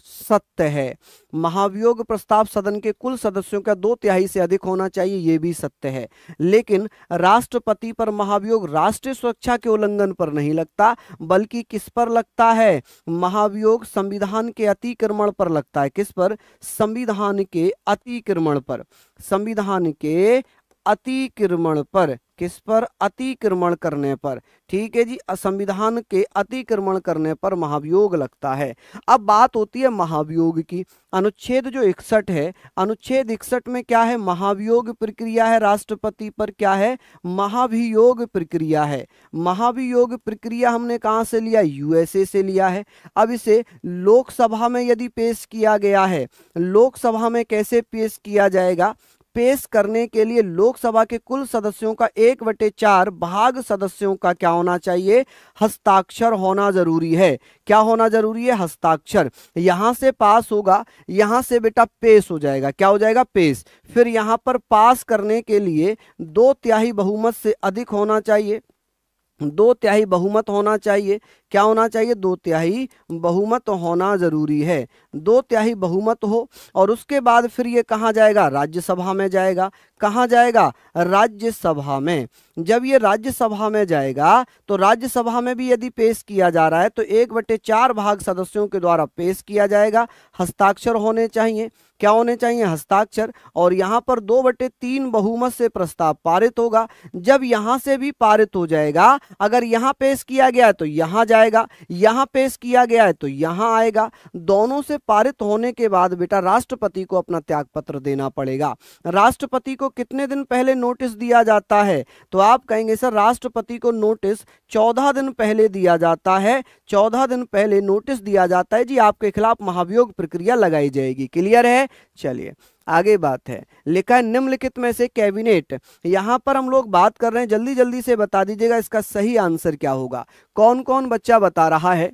सत्य है। महाभियोग प्रस्ताव सदन के कुल सदस्यों का 2/3 से अधिक होना चाहिए, यह भी सत्य है। लेकिन राष्ट्रपति पर महाभियोग राष्ट्रीय सुरक्षा के उल्लंघन पर नहीं लगता, बल्कि किस पर लगता है, महाभियोग संविधान के अतिक्रमण पर लगता है। किस पर, संविधान के अतिक्रमण पर, संविधान के अतिक्रमण पर, किस पर, अतिक्रमण करने पर। ठीक है जी, संविधान के अतिक्रमण करने पर महाभियोग लगता है। अब बात होती है महाभियोग की। अनुच्छेद जो 61 है, अनुच्छेद 61 में क्या है, महाभियोग प्रक्रिया है, राष्ट्रपति पर क्या है, महाभियोग प्रक्रिया है। महाभियोग प्रक्रिया हमने कहां से लिया, यूएसए से लिया है। अब इसे लोकसभा में यदि पेश किया गया है, लोकसभा में कैसे पेश किया जाएगा, पेश करने के लिए लोकसभा के कुल सदस्यों का 1/4 भाग सदस्यों का क्या होना चाहिए, हस्ताक्षर होना जरूरी है। क्या होना जरूरी है, हस्ताक्षर। यहां से पास होगा, यहां से बेटा पेश हो जाएगा, क्या हो जाएगा, पेश। फिर यहां पर पास करने के लिए 2/3 बहुमत से अधिक होना चाहिए, 2/3 बहुमत होना चाहिए। क्या होना चाहिए, 2/3 बहुमत होना जरूरी है। 2/3 बहुमत हो, और उसके बाद फिर ये कहाँ जाएगा, राज्यसभा में जाएगा। कहाँ जाएगा, राज्यसभा में। जब ये राज्यसभा में जाएगा तो राज्यसभा में भी यदि पेश किया जा रहा है तो 1/4 भाग सदस्यों के द्वारा पेश किया जाएगा, हस्ताक्षर होने चाहिए। क्या होने चाहिए, हस्ताक्षर। और यहाँ पर 2/3 बहुमत से प्रस्ताव पारित होगा। जब यहाँ से भी पारित हो जाएगा, अगर यहाँ पेश किया गया है तो यहाँ जाएगा, यहाँ पेश किया गया है तो यहाँ आएगा। दोनों से पारित होने के बाद बेटा राष्ट्रपति को अपना त्यागपत्र देना पड़ेगा। राष्ट्रपति को कितने दिन पहले नोटिस दिया जाता है, तो आप कहेंगे सर राष्ट्रपति को नोटिस 14 दिन पहले दिया जाता है, 14 दिन पहले नोटिस दिया जाता है जी, आपके खिलाफ महाभियोग प्रक्रिया लगाई जाएगी। क्लियर है। चलिए आगे बात है, लिखा है निम्नलिखित में से कैबिनेट, यहां पर हम लोग बात कर रहे हैं, जल्दी जल्दी से बता दीजिएगा इसका सही आंसर क्या होगा। कौन कौन बच्चा बता रहा है,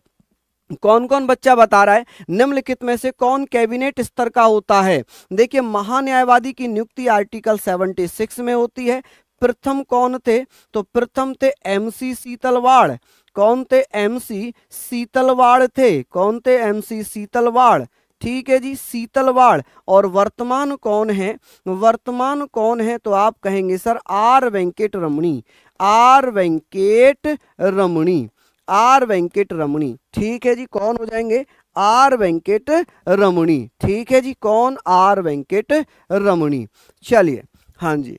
कौन कौन बच्चा बता रहा है, निम्नलिखित में से कौन कैबिनेट स्तर का होता है। देखिए महान्यायवादी की नियुक्ति आर्टिकल 76 में होती है। प्रथम कौन थे, तो प्रथम थे MC सीतलवाड़। कौन थे, MC सीतलवाड़ थे। कौन थे, MC सीतलवाड़। ठीक है जी, सीतलवाड़। और वर्तमान कौन है, वर्तमान कौन है, तो आप कहेंगे सर R वेंकट रमणी, R वेंकट रमणी, R वेंकट रमणी। ठीक है जी, कौन हो जाएंगे, R वेंकट रमणी। ठीक है जी, कौन, R वेंकट रमणी। चलिए हाँ जी,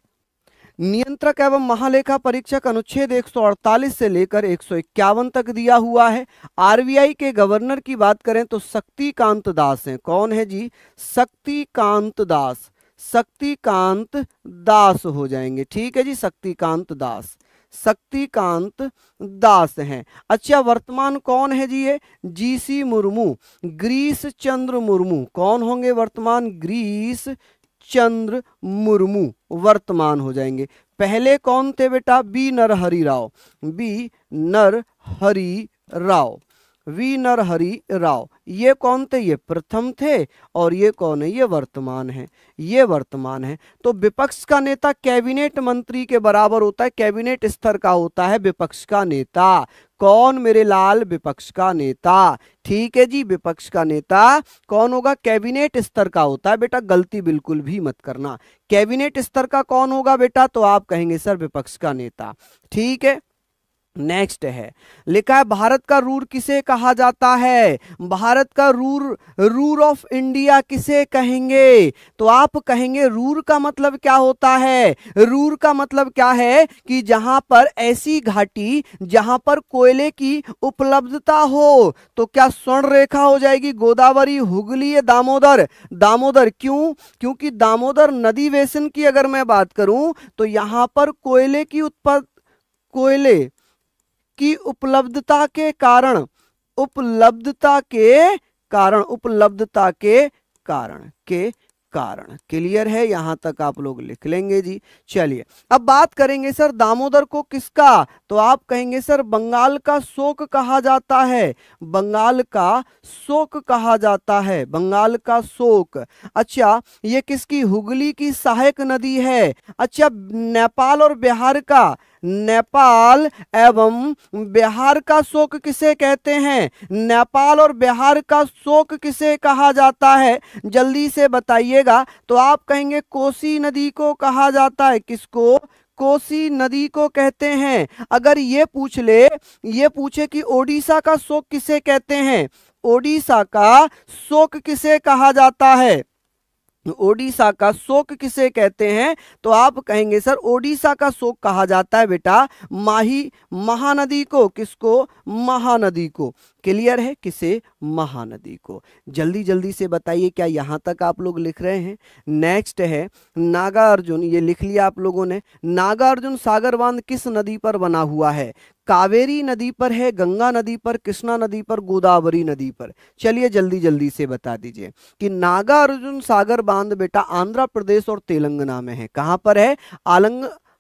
नियंत्रक एवं महालेखा परीक्षक अनुच्छेद 148 से लेकर 151 तक दिया हुआ है। आरबीआई के गवर्नर की बात करें तो शक्तिकांत दास हैं। कौन है जी, शक्तिकांत दास, शक्तिकांत दास हो जाएंगे। ठीक है जी, शक्तिकांत दास, शक्तिकांत दास हैं। अच्छा वर्तमान कौन है जी, ये GC मुर्मू, गिरीश चंद्र मुर्मू। कौन होंगे वर्तमान, गिरीश चंद्र मुर्मू वर्तमान हो जाएंगे। पहले कौन थे बेटा? B Narhari Rao, B Narhari Rao, V Narhari Rao. ये कौन थे? ये प्रथम थे। और ये कौन है? ये वर्तमान है, ये वर्तमान है। तो विपक्ष का नेता कैबिनेट मंत्री के बराबर होता है, कैबिनेट स्तर का होता है विपक्ष का नेता। कौन मेरे लाल? विपक्ष का नेता। ठीक है जी, विपक्ष का नेता कौन होगा? कैबिनेट स्तर का होता है बेटा, गलती बिल्कुल भी मत करना। कैबिनेट स्तर का कौन होगा बेटा? तो आप कहेंगे सर विपक्ष का नेता। ठीक है, नेक्स्ट है, लिखा है भारत का रूर किसे कहा जाता है? भारत का रूर ऑफ इंडिया किसे कहेंगे? तो आप कहेंगे रूर का मतलब क्या होता है? रूर का मतलब क्या है कि जहां पर ऐसी घाटी जहां पर कोयले की उपलब्धता हो। तो क्या स्वर्ण रेखा हो जाएगी? गोदावरी, हुगली या दामोदर? दामोदर। क्यों? क्योंकि दामोदर नदी बेसिन की अगर मैं बात करूं तो यहां पर कोयले की उपलब्धता के कारण, क्लियर है? यहां तक आप लोग लिख लेंगे जी। चलिए अब बात करेंगे सर दामोदर को किसका? तो आप कहेंगे सर बंगाल का शोक कहा जाता है, बंगाल का शोक कहा जाता है, बंगाल का शोक। अच्छा, ये किसकी? हुगली की सहायक नदी है। अच्छा, नेपाल और बिहार का, नेपाल एवं बिहार का शोक किसे कहते हैं? नेपाल और बिहार का शोक किसे कहा जाता है? जल्दी से बताइएगा। तो आप कहेंगे कोसी नदी को कहा जाता है। किसको? कोसी नदी को कहते हैं। अगर ये पूछे कि ओडिशा का शोक किसे कहते हैं? ओडिशा का शोक किसे कहा जाता है? ओडिशा का शोक किसे कहते हैं? तो आप कहेंगे सर ओडिशा का शोक कहा जाता है बेटा महानदी को। किसको? महानदी को। क्लियर है? किसे? महानदी को। जल्दी जल्दी से बताइए, क्या यहां तक आप लोग लिख रहे हैं? नेक्स्ट है नागा अर्जुन, ये लिख लिया आप लोगों ने। नागा अर्जुन सागर बांध किस नदी पर बना हुआ है? कावेरी नदी पर है, गंगा नदी पर, कृष्णा नदी पर, गोदावरी नदी पर? चलिए जल्दी जल्दी से बता दीजिए कि नागा अर्जुन सागर बांध बेटा आंध्र प्रदेश और तेलंगाना में है। कहां पर है?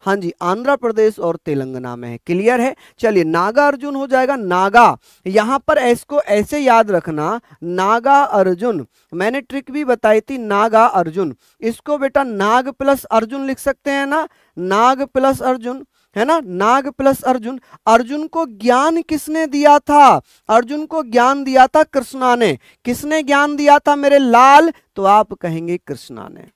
हाँ जी, आंध्र प्रदेश और तेलंगाना में है। क्लियर है? चलिए नागा अर्जुन हो जाएगा नागा। यहां पर इसको ऐसे याद रखना, नागा अर्जुन। मैंने ट्रिक भी बताई थी, नागा अर्जुन। इसको बेटा नाग प्लस अर्जुन लिख सकते हैं ना, नाग प्लस अर्जुन, है ना, नाग प्लस अर्जुन। अर्जुन को ज्ञान किसने दिया था? अर्जुन को ज्ञान दिया था कृष्णा ने। किसने ज्ञान दिया था मेरे लाल? तो आप कहेंगे कृष्णा ने,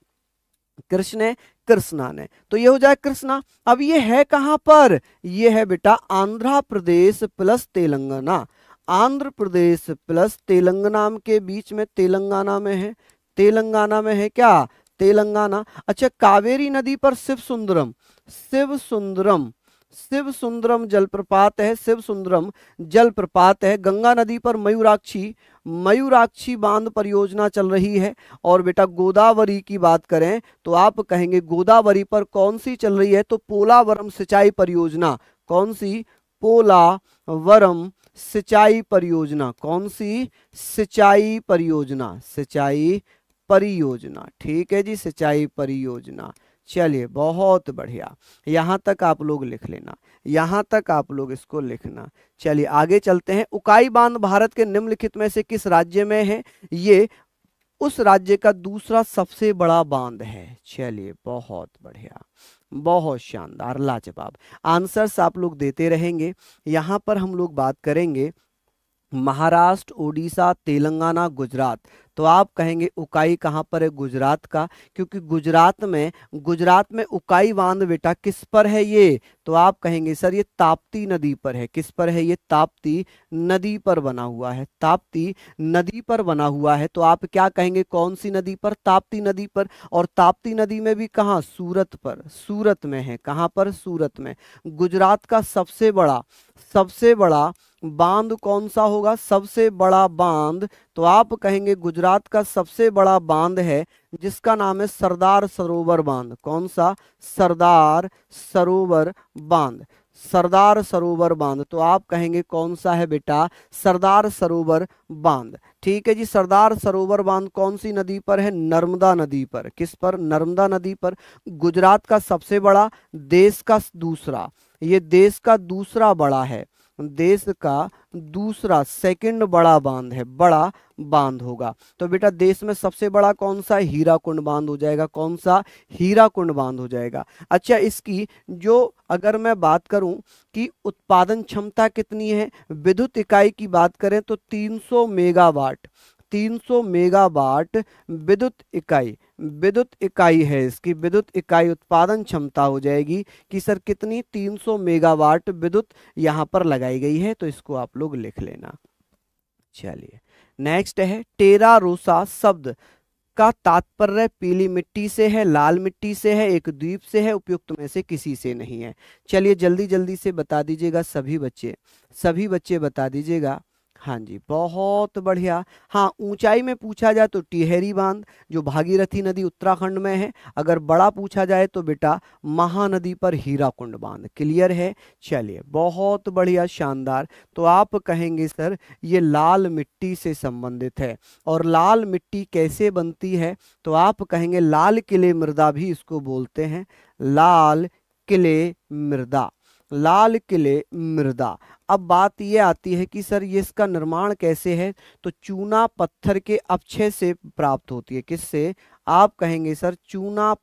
कृष्णा ने। तो ये हो जाए कृष्णा। अब ये है कहां पर? ये है बेटा आंध्र प्रदेश प्लस तेलंगाना, आंध्र प्रदेश प्लस तेलंगाना के बीच में, तेलंगाना में है, तेलंगाना में है क्या? तेलंगाना। अच्छा, कावेरी नदी पर शिव सुंदरम जलप्रपात है, शिव सुंदरम जलप्रपात है। गंगा नदी पर मयूराक्षी बांध परियोजना चल रही है। और बेटा गोदावरी की बात करें तो आप कहेंगे गोदावरी पर कौन सी चल रही है? तो पोलावरम सिंचाई परियोजना। कौन सी? पोलावरम सिंचाई परियोजना। कौन सी? सिंचाई परियोजना। ठीक है जी, सिंचाई परियोजना। चलिए बहुत बढ़िया, यहां तक आप लोग लिख लेना, यहां तक आप लोग इसको लिखना। चलिए आगे चलते हैं। उकाई बांध भारत के निम्नलिखित में से किस राज्य में है? ये उस राज्य का दूसरा सबसे बड़ा बांध है। चलिए बहुत बढ़िया, बहुत शानदार, लाजवाब। आंसर्स आप लोग देते रहेंगे। यहां पर हम लोग बात करेंगे महाराष्ट्र, उड़ीसा, तेलंगाना, गुजरात। तो आप कहेंगे उकाई कहां पर है? गुजरात का। क्योंकि गुजरात में उकाई बांध बेटा किस पर है? ये तो आप कहेंगे सर ये ताप्ती नदी पर है। किस पर है? ये ताप्ती नदी पर बना हुआ है, ताप्ती नदी पर बना हुआ है। तो आप क्या कहेंगे? कौन सी नदी पर? ताप्ती नदी पर। और ताप्ती नदी में भी कहां? सूरत पर, सूरत में है। कहां पर? सूरत में। गुजरात का सबसे बड़ा बांध कौन सा होगा? सबसे बड़ा बांध तो आप कहेंगे गुजरात का सबसे बड़ा बांध है जिसका नाम है सरदार सरोवर बांध। कौन सा? सरदार सरोवर बांध, सरदार सरोवर बांध। तो आप कहेंगे कौन सा है बेटा? सरदार सरोवर बांध। ठीक है जी। सरदार सरोवर बांध कौन सी नदी पर है? नर्मदा नदी पर। किस पर? नर्मदा नदी पर। गुजरात का सबसे बड़ा, देश का दूसरा, ये देश का दूसरा बड़ा है, देश का दूसरा सेकंड बड़ा बांध है, बड़ा बांध होगा। तो बेटा देश में सबसे बड़ा कौन सा? हीराकुंड बांध हो जाएगा। कौन सा? हीराकुंड बांध हो जाएगा। अच्छा, इसकी जो अगर मैं बात करूं कि उत्पादन क्षमता कितनी है, विद्युत इकाई की बात करें तो 300 मेगावाट, 300 मेगावाट विद्युत इकाई है इसकी। विद्युत इकाई उत्पादन क्षमता हो जाएगी कि सर कितनी? 300 मेगावाट विद्युत यहां पर लगाई गई है, तो इसको आप लोग लिख लेना। चलिए नेक्स्ट है, टेरा रोसा शब्द का तात्पर्य पीली मिट्टी से है, लाल मिट्टी से है, एक द्वीप से है, उपयुक्त में से किसी से नहीं है। चलिए जल्दी जल्दी से बता दीजिएगा सभी बच्चे बता दीजिएगा। हाँ जी, बहुत बढ़िया। हाँ, ऊंचाई में पूछा जाए तो टिहरी बांध जो भागीरथी नदी उत्तराखंड में है। अगर बड़ा पूछा जाए तो बेटा महानदी पर हीराकुंड बांध। क्लियर है? चलिए बहुत बढ़िया, शानदार। तो आप कहेंगे सर ये लाल मिट्टी से संबंधित है, और लाल मिट्टी कैसे बनती है? तो आप कहेंगे लाल किले मृदा भी इसको बोलते हैं, लाल किले मृदा, लाल किले मृदा। अब बात ये आती है कि सर ये इसका निर्माण कैसे है? तो चूना पत्थर के अपक्षय से प्राप्त होती है। किससे? आप कहेंगे सर चूना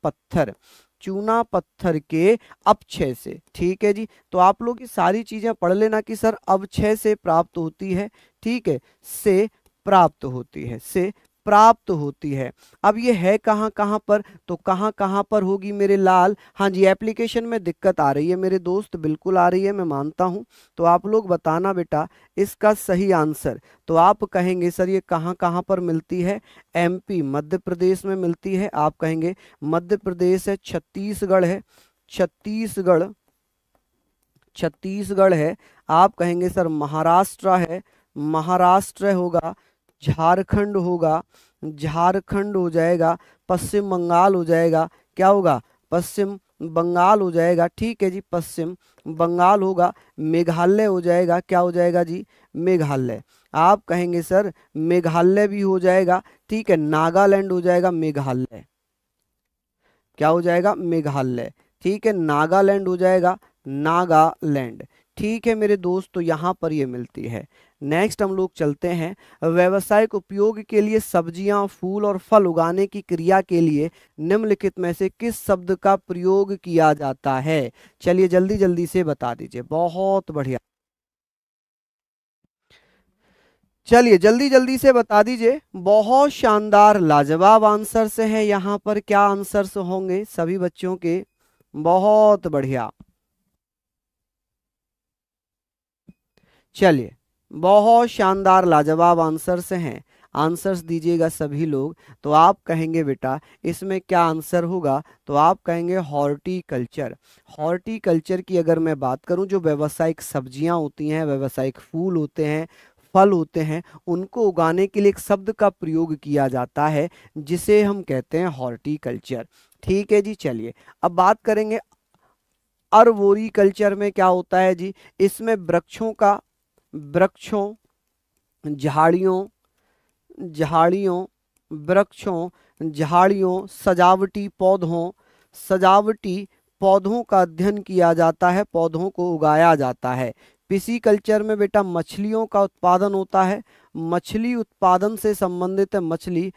पत्थर के अपक्षय से। ठीक है जी। तो आप लोग ये सारी चीजें पढ़ लेना कि सर अपक्षय से प्राप्त होती है, ठीक है, से प्राप्त होती है, से प्राप्त होती है। अब ये है कहाँ कहाँ पर? तो कहाँ कहाँ पर होगी मेरे लाल? हाँ जी, एप्लीकेशन में दिक्कत आ रही है मेरे दोस्त, बिल्कुल आ रही है, मैं मानता हूँ। तो आप लोग बताना बेटा इसका सही आंसर। तो आप कहेंगे सर ये कहाँ कहाँ पर मिलती है? एमपी, मध्य प्रदेश में मिलती है। आप कहेंगे मध्य प्रदेश है, छत्तीसगढ़ है, छत्तीसगढ़ है। आप कहेंगे सर महाराष्ट्र है, महाराष्ट्र होगा, झारखंड होगा, झारखंड हो जाएगा, पश्चिम बंगाल हो जाएगा। क्या होगा? पश्चिम बंगाल हो जाएगा। ठीक है जी, पश्चिम बंगाल होगा। मेघालय हो जाएगा। क्या हो जाएगा जी? मेघालय। आप कहेंगे सर मेघालय भी हो जाएगा। ठीक है, नागालैंड हो जाएगा, मेघालय। क्या हो जाएगा? मेघालय। ठीक है, नागालैंड हो जाएगा, नागालैंड। ठीक है मेरे दोस्त, तो यहाँ पर ये मिलती है। नेक्स्ट हम लोग चलते हैं, व्यावसायिक उपयोग के लिए सब्जियां, फूल और फल उगाने की क्रिया के लिए निम्नलिखित में से किस शब्द का प्रयोग किया जाता है? चलिए जल्दी जल्दी से बता दीजिए। बहुत बढ़िया, चलिए जल्दी जल्दी से बता दीजिए। बहुत शानदार, लाजवाब आंसर से है। यहाँ पर क्या आंसर्स होंगे सभी बच्चों के? बहुत बढ़िया। चलिए बहुत शानदार लाजवाब आंसर्स हैं। आंसर्स दीजिएगा सभी लोग। तो आप कहेंगे बेटा इसमें क्या आंसर होगा? तो आप कहेंगे हॉर्टिकल्चर। हॉर्टिकल्चर की अगर मैं बात करूं, जो व्यावसायिक सब्जियां होती हैं, व्यावसायिक फूल होते हैं, फल होते हैं, उनको उगाने के लिए एक शब्द का प्रयोग किया जाता है जिसे हम कहते हैं हॉर्टिकल्चर। ठीक है जी। चलिए अब बात करेंगे अर्बोरिकल्चर में क्या होता है जी। इसमें वृक्षों, झाड़ियों, झाड़ियों, सजावटी पौधों का अध्ययन किया जाता है, पौधों को उगाया जाता है। पिसीकल्चर में बेटा मछलियों का उत्पादन होता है, मछली उत्पादन से संबंधित है, मछली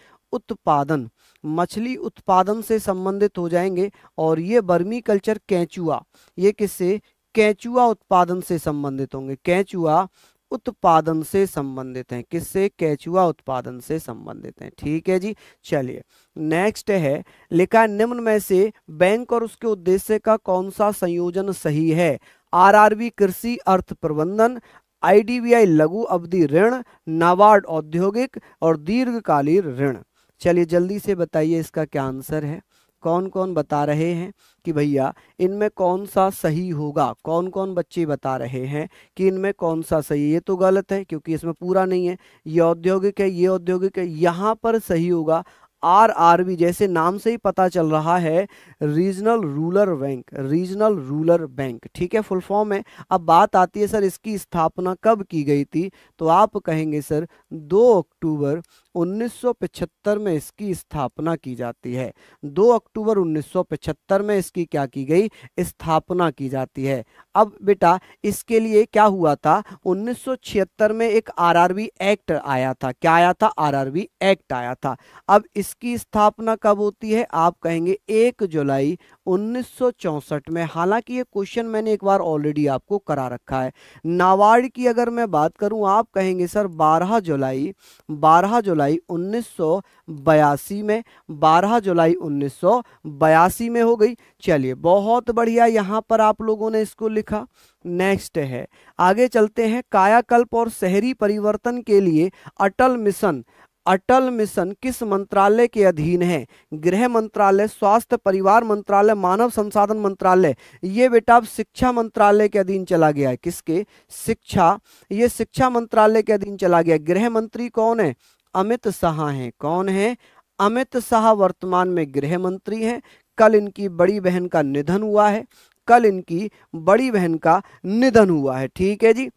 उत्पादन से संबंधित हो जाएंगे। और ये वर्मी कल्चर केंचुआ, ये किससे? केंचुआ उत्पादन से संबंधित होंगे, केंचुआ उत्पादन से संबंधित हैं। किससे? केंचुआ उत्पादन से संबंधित हैं। ठीक है जी। चलिए नेक्स्ट है, लिखा निम्न में से बैंक और उसके उद्देश्य का कौन सा संयोजन सही है? आरआरबी कृषि अर्थ प्रबंधन, आईडीबीआई लघु अवधि ऋण, नाबार्ड औद्योगिक और दीर्घकालीन ऋण। चलिए जल्दी से बताइए इसका क्या आंसर है। कौन कौन बता रहे हैं कि भैया इनमें कौन सा सही होगा? कौन कौन बच्चे बता रहे हैं कि इनमें कौन सा सही है? ये तो गलत है क्योंकि इसमें पूरा नहीं है। ये औद्योगिक है, ये औद्योगिक है, यहाँ पर सही होगा आरआरबी, जैसे नाम से ही पता चल रहा है, regional rural bank, regional rural bank, ठीक है, फुल फॉर्म है। अब बात आती है सर इसकी स्थापना कब की गई थी, तो आप कहेंगे सर 2 अक्टूबर 1975 में इसकी स्थापना की जाती है। 2 अक्टूबर 1975 में इसकी क्या की गई, स्थापना की जाती है। अब बेटा इसके लिए क्या हुआ था, 1976 में एक आरआरबी एक्ट आया था। क्या आया था, आरआरबी एक्ट आया था। अब इसकी स्थापना कब होती है, आप कहेंगे 1 जुलाई 1964 में। हालांकि ये क्वेश्चन मैंने एक बार ऑलरेडी आपको करा रखा है। नाबार्ड की अगर मैं बात करूं, आप कहेंगे सर 12 जुलाई 1982 में, 12 जुलाई 1982 में हो गई। चलिए बहुत बढ़िया, यहां पर आप लोगों ने इसको लिखा। नेक्स्ट है, आगे चलते हैं, कायाकल्प और शहरी परिवर्तन के लिए अटल मिशन, अटल मिशन किस मंत्रालय के अधीन है, गृह मंत्रालय, स्वास्थ्य परिवार मंत्रालय, मानव संसाधन मंत्रालय। ये बेटा अब शिक्षा मंत्रालय के अधीन चला गया है। किसके, शिक्षा, ये शिक्षा मंत्रालय के अधीन चला गया। गृह मंत्री कौन है, अमित शाह हैं। कौन है, अमित शाह वर्तमान में गृह मंत्री हैं। कल इनकी बड़ी बहन का निधन हुआ है, कल इनकी बड़ी बहन का निधन हुआ है। ठीक है जी,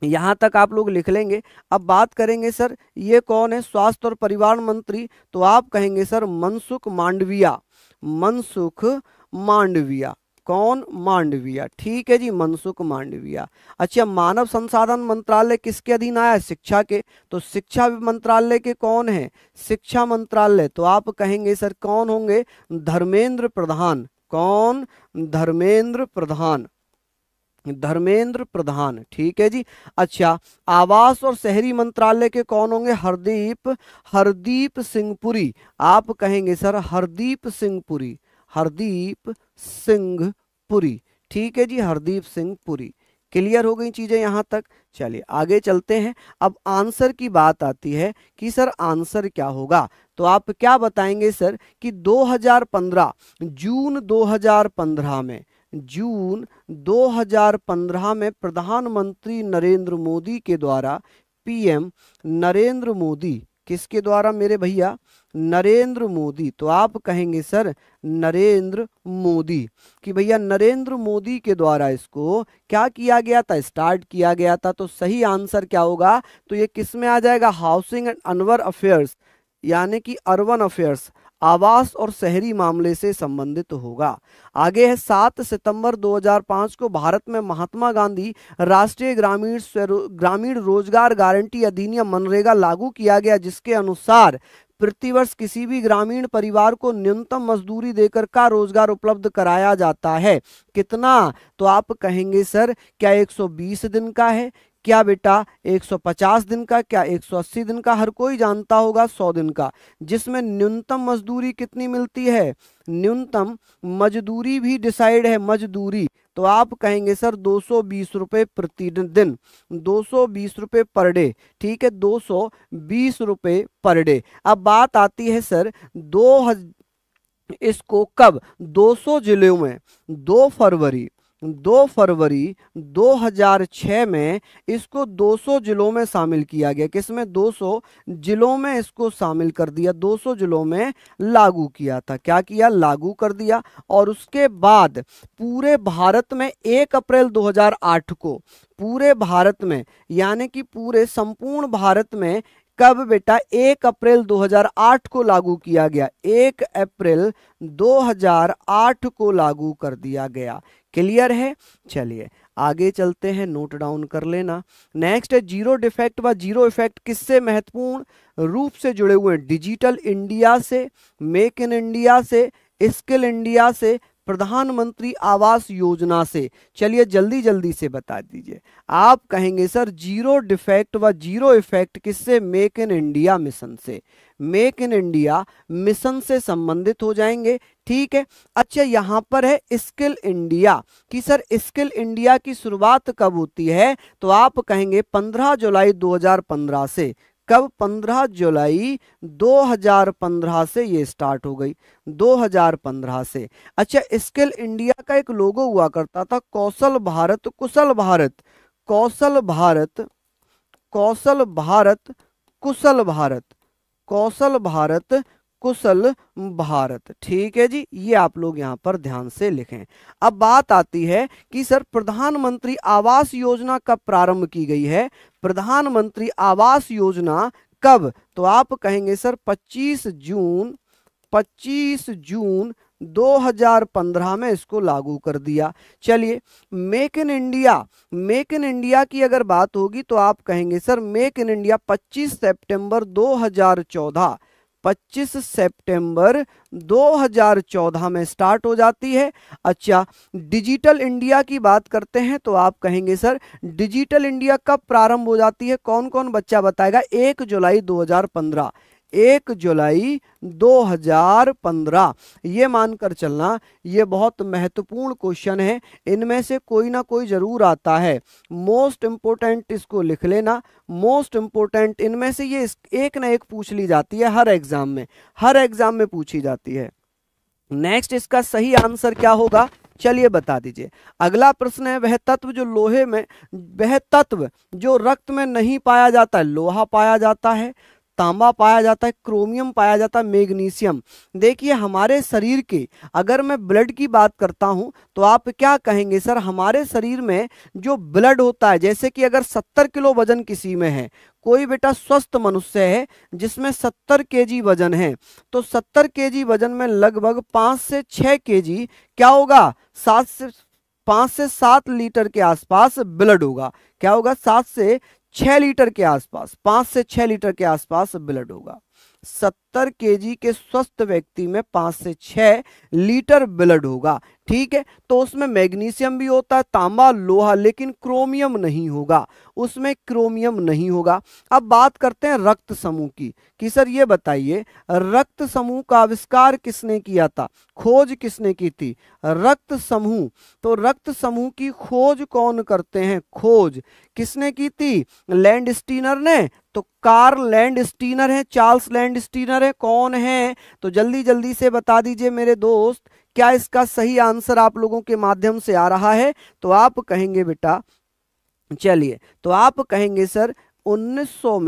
यहां तक आप लोग लिख लेंगे। अब बात करेंगे सर ये कौन है, स्वास्थ्य और परिवार मंत्री, तो आप कहेंगे सर मनसुख मांडविया, मनसुख मांडविया। कौन, मांडविया, ठीक है जी, मनसुख मांडविया। अच्छा, मानव संसाधन मंत्रालय किसके अधीन आया है, शिक्षा के, तो शिक्षा मंत्रालय के कौन है, शिक्षा मंत्रालय, तो आप कहेंगे सर कौन होंगे, धर्मेंद्र प्रधान। कौन, धर्मेंद्र प्रधान, धर्मेंद्र प्रधान, ठीक है जी। अच्छा, आवास और शहरी मंत्रालय के कौन होंगे, हरदीप, हरदीप सिंह पुरी। आप कहेंगे सर हरदीप सिंह पुरी, हरदीप सिंह पुरी, ठीक है जी, हरदीप सिंह पुरी। क्लियर हो गई चीजें यहां तक। चलिए आगे चलते हैं। अब आंसर की बात आती है कि सर आंसर क्या होगा, तो आप क्या बताएंगे सर कि 2015, जून 2015 में, जून 2015 में प्रधानमंत्री नरेंद्र मोदी के द्वारा, पीएम नरेंद्र मोदी, किसके द्वारा मेरे भैया, नरेंद्र मोदी, तो आप कहेंगे सर नरेंद्र मोदी, कि भैया नरेंद्र मोदी के द्वारा इसको क्या किया गया था, स्टार्ट किया गया था। तो सही आंसर क्या होगा, तो ये किस में आ जाएगा, हाउसिंग एंड अर्बन अफेयर्स, यानी कि अर्बन अफेयर्स, आवास और शहरी मामले से संबंधित होगा। आगे है 7 सितंबर 2005 को भारत में महात्मा गांधी राष्ट्रीय ग्रामीण रोजगार गारंटी अधिनियम मनरेगा लागू किया गया, जिसके अनुसार प्रतिवर्ष किसी भी ग्रामीण परिवार को न्यूनतम मजदूरी देकर का रोजगार उपलब्ध कराया जाता है। कितना, तो आप कहेंगे सर क्या 120 दिन का है, क्या बेटा 150 दिन का, क्या 180 दिन का, हर कोई जानता होगा 100 दिन का, जिसमें न्यूनतम मजदूरी कितनी मिलती है, न्यूनतम मजदूरी भी डिसाइड है, मजदूरी, तो आप कहेंगे सर 220 रुपए प्रतिदिन, 220 रुपए पर डे, ठीक है, 220 रुपए पर डे। अब बात आती है सर इसको कब, 200 जिलों में, 2 फरवरी 2006 में इसको 200 जिलों में शामिल किया गया। किसमें, 200 जिलों में इसको शामिल कर दिया, 200 जिलों में लागू किया था। क्या किया, लागू कर दिया। और उसके बाद पूरे भारत में 1 अप्रैल 2008 को, पूरे भारत में यानी कि पूरे संपूर्ण भारत में कब बेटा, 1 अप्रैल 2008 को लागू किया गया, 1 अप्रैल 2008 को लागू कर दिया गया। क्लियर है। चलिए आगे चलते हैं, नोट डाउन कर लेना। नेक्स्ट है जीरो डिफेक्ट व जीरो इफेक्ट किससे महत्वपूर्ण रूप से जुड़े हुए हैं, डिजिटल इंडिया से, मेक इन इंडिया से, स्किल इंडिया से, प्रधानमंत्री आवास योजना से। चलिए जल्दी जल्दी से बता दीजिए। आप कहेंगे सर जीरो डिफेक्ट व जीरो इफेक्ट किससे, मेक इन इंडिया मिशन से, मेक इन इंडिया मिशन से संबंधित हो जाएंगे। ठीक है। अच्छा यहां पर है स्किल इंडिया कि सर स्किल इंडिया की शुरुआत कब होती है, तो आप कहेंगे 15 जुलाई 2015 से। कब, 15 जुलाई 2015 से ये स्टार्ट हो गई, 2015 से। अच्छा स्किल इंडिया का एक लोगो हुआ करता था, कौशल भारत, कुशल भारत, कौशल भारत, कौशल भारत, कुशल भारत, कौशल भारत, कुशल भारत। ठीक है जी, ये आप लोग यहाँ पर ध्यान से लिखें। अब बात आती है कि सर प्रधानमंत्री आवास योजना कब प्रारंभ की गई है? प्रधानमंत्री आवास योजना कब? तो आप कहेंगे सर 25 जून 2015 में इसको लागू कर दिया। चलिए, मेक इन इंडिया की अगर बात होगी तो आप कहेंगे सर मेक इन इंडिया 25 सितंबर 2014, 25 सितंबर 2014 में स्टार्ट हो जाती है। अच्छा, डिजिटल इंडिया की बात करते हैं तो आप कहेंगे सर डिजिटल इंडिया कब प्रारंभ हो जाती है? कौन कौन बच्चा बताएगा? 1 जुलाई 2015, 1 जुलाई 2015। ये मानकर चलना, ये बहुत महत्वपूर्ण क्वेश्चन है, इनमें से कोई ना कोई जरूर आता है। मोस्ट इंपोर्टेंट इसको लिख लेना, मोस्ट इंपोर्टेंट इनमें से ये एक ना एक पूछ ली जाती है हर एग्जाम में, हर एग्जाम में पूछी जाती है। नेक्स्ट इसका सही आंसर क्या होगा? चलिए बता दीजिए। अगला प्रश्न है, वह तत्व जो लोहे में, वह तत्व जो रक्त में नहीं पाया जाता है, लोहा पाया जाता है, तांबा पाया जाता है, क्रोमियम पाया जाता है, मैग्नीशियम। देखिए हमारे शरीर के, अगर मैं ब्लड की बात करता हूं तो आप क्या कहेंगे सर? हमारे शरीर में जो ब्लड होता है, जैसे कि अगर 70 किलो वजन किसी में है, कोई बेटा स्वस्थ मनुष्य है जिसमें 70 केजी वजन है, तो 70 केजी वजन में लगभग 5 से 6 केजी क्या होगा? 5 से 7 लीटर के आसपास ब्लड होगा। क्या होगा? 7 से 6 लीटर के आसपास, 5 से 6 लीटर के आसपास ब्लड होगा। 70 केजी के स्वस्थ व्यक्ति में 5 से 6 लीटर ब्लड होगा। ठीक है, तो उसमें मैग्नीशियम भी होता है, तांबा, लोहा, लेकिन क्रोमियम नहीं होगा, उसमें क्रोमियम नहीं होगा। अब बात करते हैं रक्त समूह की, कि सर ये बताइए रक्त समूह का आविष्कार किसने किया था? खोज किसने की थी? रक्त समूह, तो रक्त समूह की खोज कौन करते हैं? खोज किसने की थी? लैंडस्टीनर ने। तो कार्ल लैंडस्टीनर है, चार्ल्स लैंडस्टीनर है, कौन है? तो जल्दी जल्दी से बता दीजिए मेरे दोस्त, क्या इसका सही आंसर आप लोगों के माध्यम से आ रहा है? तो आप कहेंगे बेटा, चलिए, तो आप कहेंगे सर 1900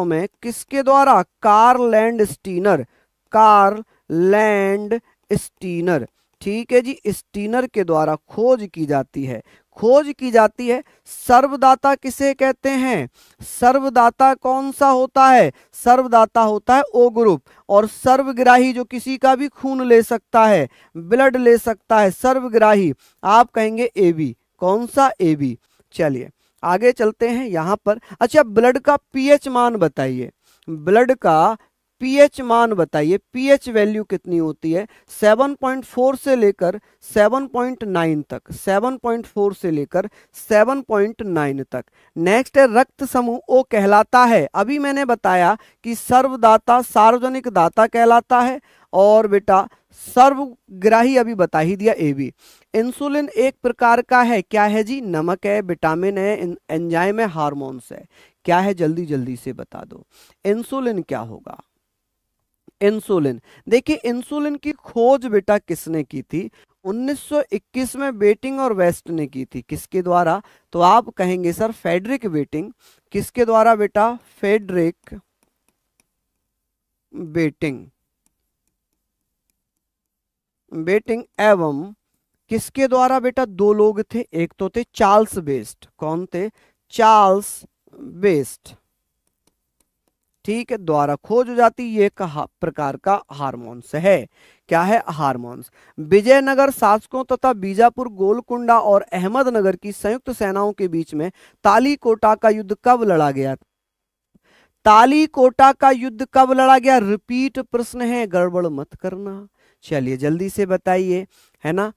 में किसके द्वारा? Karl Landsteiner, Karl Landsteiner. ठीक है जी, स्टीनर के द्वारा खोज की जाती है, खोज की जाती है। सर्वदाता किसे कहते हैं? सर्वदाता कौन सा होता है? सर्वदाता होता है ओ ग्रुप। और सर्वग्राही जो किसी का भी खून ले सकता है, ब्लड ले सकता है, सर्वग्राही आप कहेंगे AB। कौन सा? AB। चलिए आगे चलते हैं यहां पर। अच्छा, ब्लड का पीएच मान बताइए, ब्लड का पीएच मान बताइए, पीएच वैल्यू कितनी होती है? 7.4 से लेकर 7.9 तक, 7.4 से लेकर 7.9 तक। नेक्स्ट है रक्त समूह ओ कहलाता है, अभी मैंने बताया कि सर्वदाता सार्वजनिक दाता कहलाता है, और बेटा सर्वग्राही अभी बता ही दिया AB। इंसुलिन एक प्रकार का है, क्या है जी? नमक है, विटामिन है, एंजाइम है, हार्मोन्स है। क्या है? जल्दी जल्दी से बता दो, इंसुलिन क्या होगा? इंसुलिन, देखिए इंसुलिन की खोज बेटा किसने की थी? 1921 में बेटिंग और वेस्ट ने की थी। किसके द्वारा? तो आप कहेंगे सर फेडरिक बेटिंग। किसके द्वारा बेटा? फेडरिक बेटिंग, बेटिंग एवं किसके द्वारा बेटा? 2 लोग थे, एक तो थे चार्ल्स बेस्ट। कौन थे? Charles best. ठीक है, द्वारा खोज हो जाती, ये एक प्रकार का हार्मोन्स है। क्या है? हार्मोन्स। विजयनगर शासकों तथा बीजापुर, गोलकुंडा और अहमदनगर की संयुक्त सेनाओं के बीच में तालीकोटा का युद्ध कब लड़ा गया? तालीकोटा का युद्ध कब लड़ा गया? रिपीट प्रश्न है, गड़बड़ मत करना। चलिए जल्दी से बताइए, है ना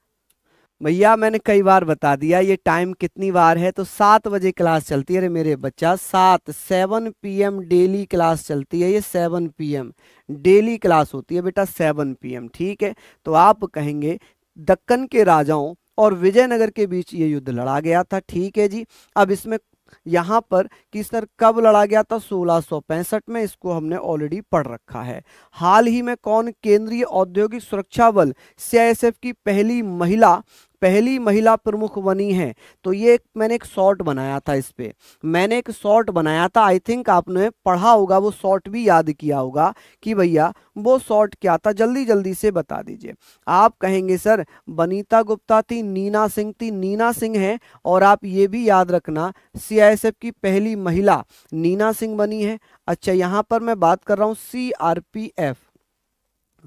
भैया? मैंने कई बार बता दिया, ये टाइम कितनी बार है? तो 7 बजे क्लास चलती है। अरे मेरे बच्चा, 7 PM डेली क्लास चलती है, ये 7 PM डेली क्लास होती है बेटा, 7 PM। ठीक है, तो आप कहेंगे दक्कन के राजाओं और विजयनगर के बीच ये युद्ध लड़ा गया था। ठीक है जी, अब इसमें यहां पर कि सर कब लड़ा गया था? 1665 में, इसको हमने ऑलरेडी पढ़ रखा है। हाल ही में कौन केंद्रीय औद्योगिक सुरक्षा बल CISF की पहली महिला पहली महिला प्रमुख बनी हैं। तो ये मैंने एक शॉर्ट बनाया था, इस पे मैंने एक शॉर्ट बनाया था, आई थिंक आपने पढ़ा होगा, वो शॉर्ट भी याद किया होगा कि भैया वो शॉर्ट क्या था, जल्दी जल्दी से बता दीजिए। आप कहेंगे सर बनीता गुप्ता थी, नीना सिंह थी, नीना सिंह है। और आप ये भी याद रखना सीआईएसएफ की पहली महिला नीना सिंह बनी है। अच्छा, यहां पर मैं बात कर रहा हूं सीआरपीएफ,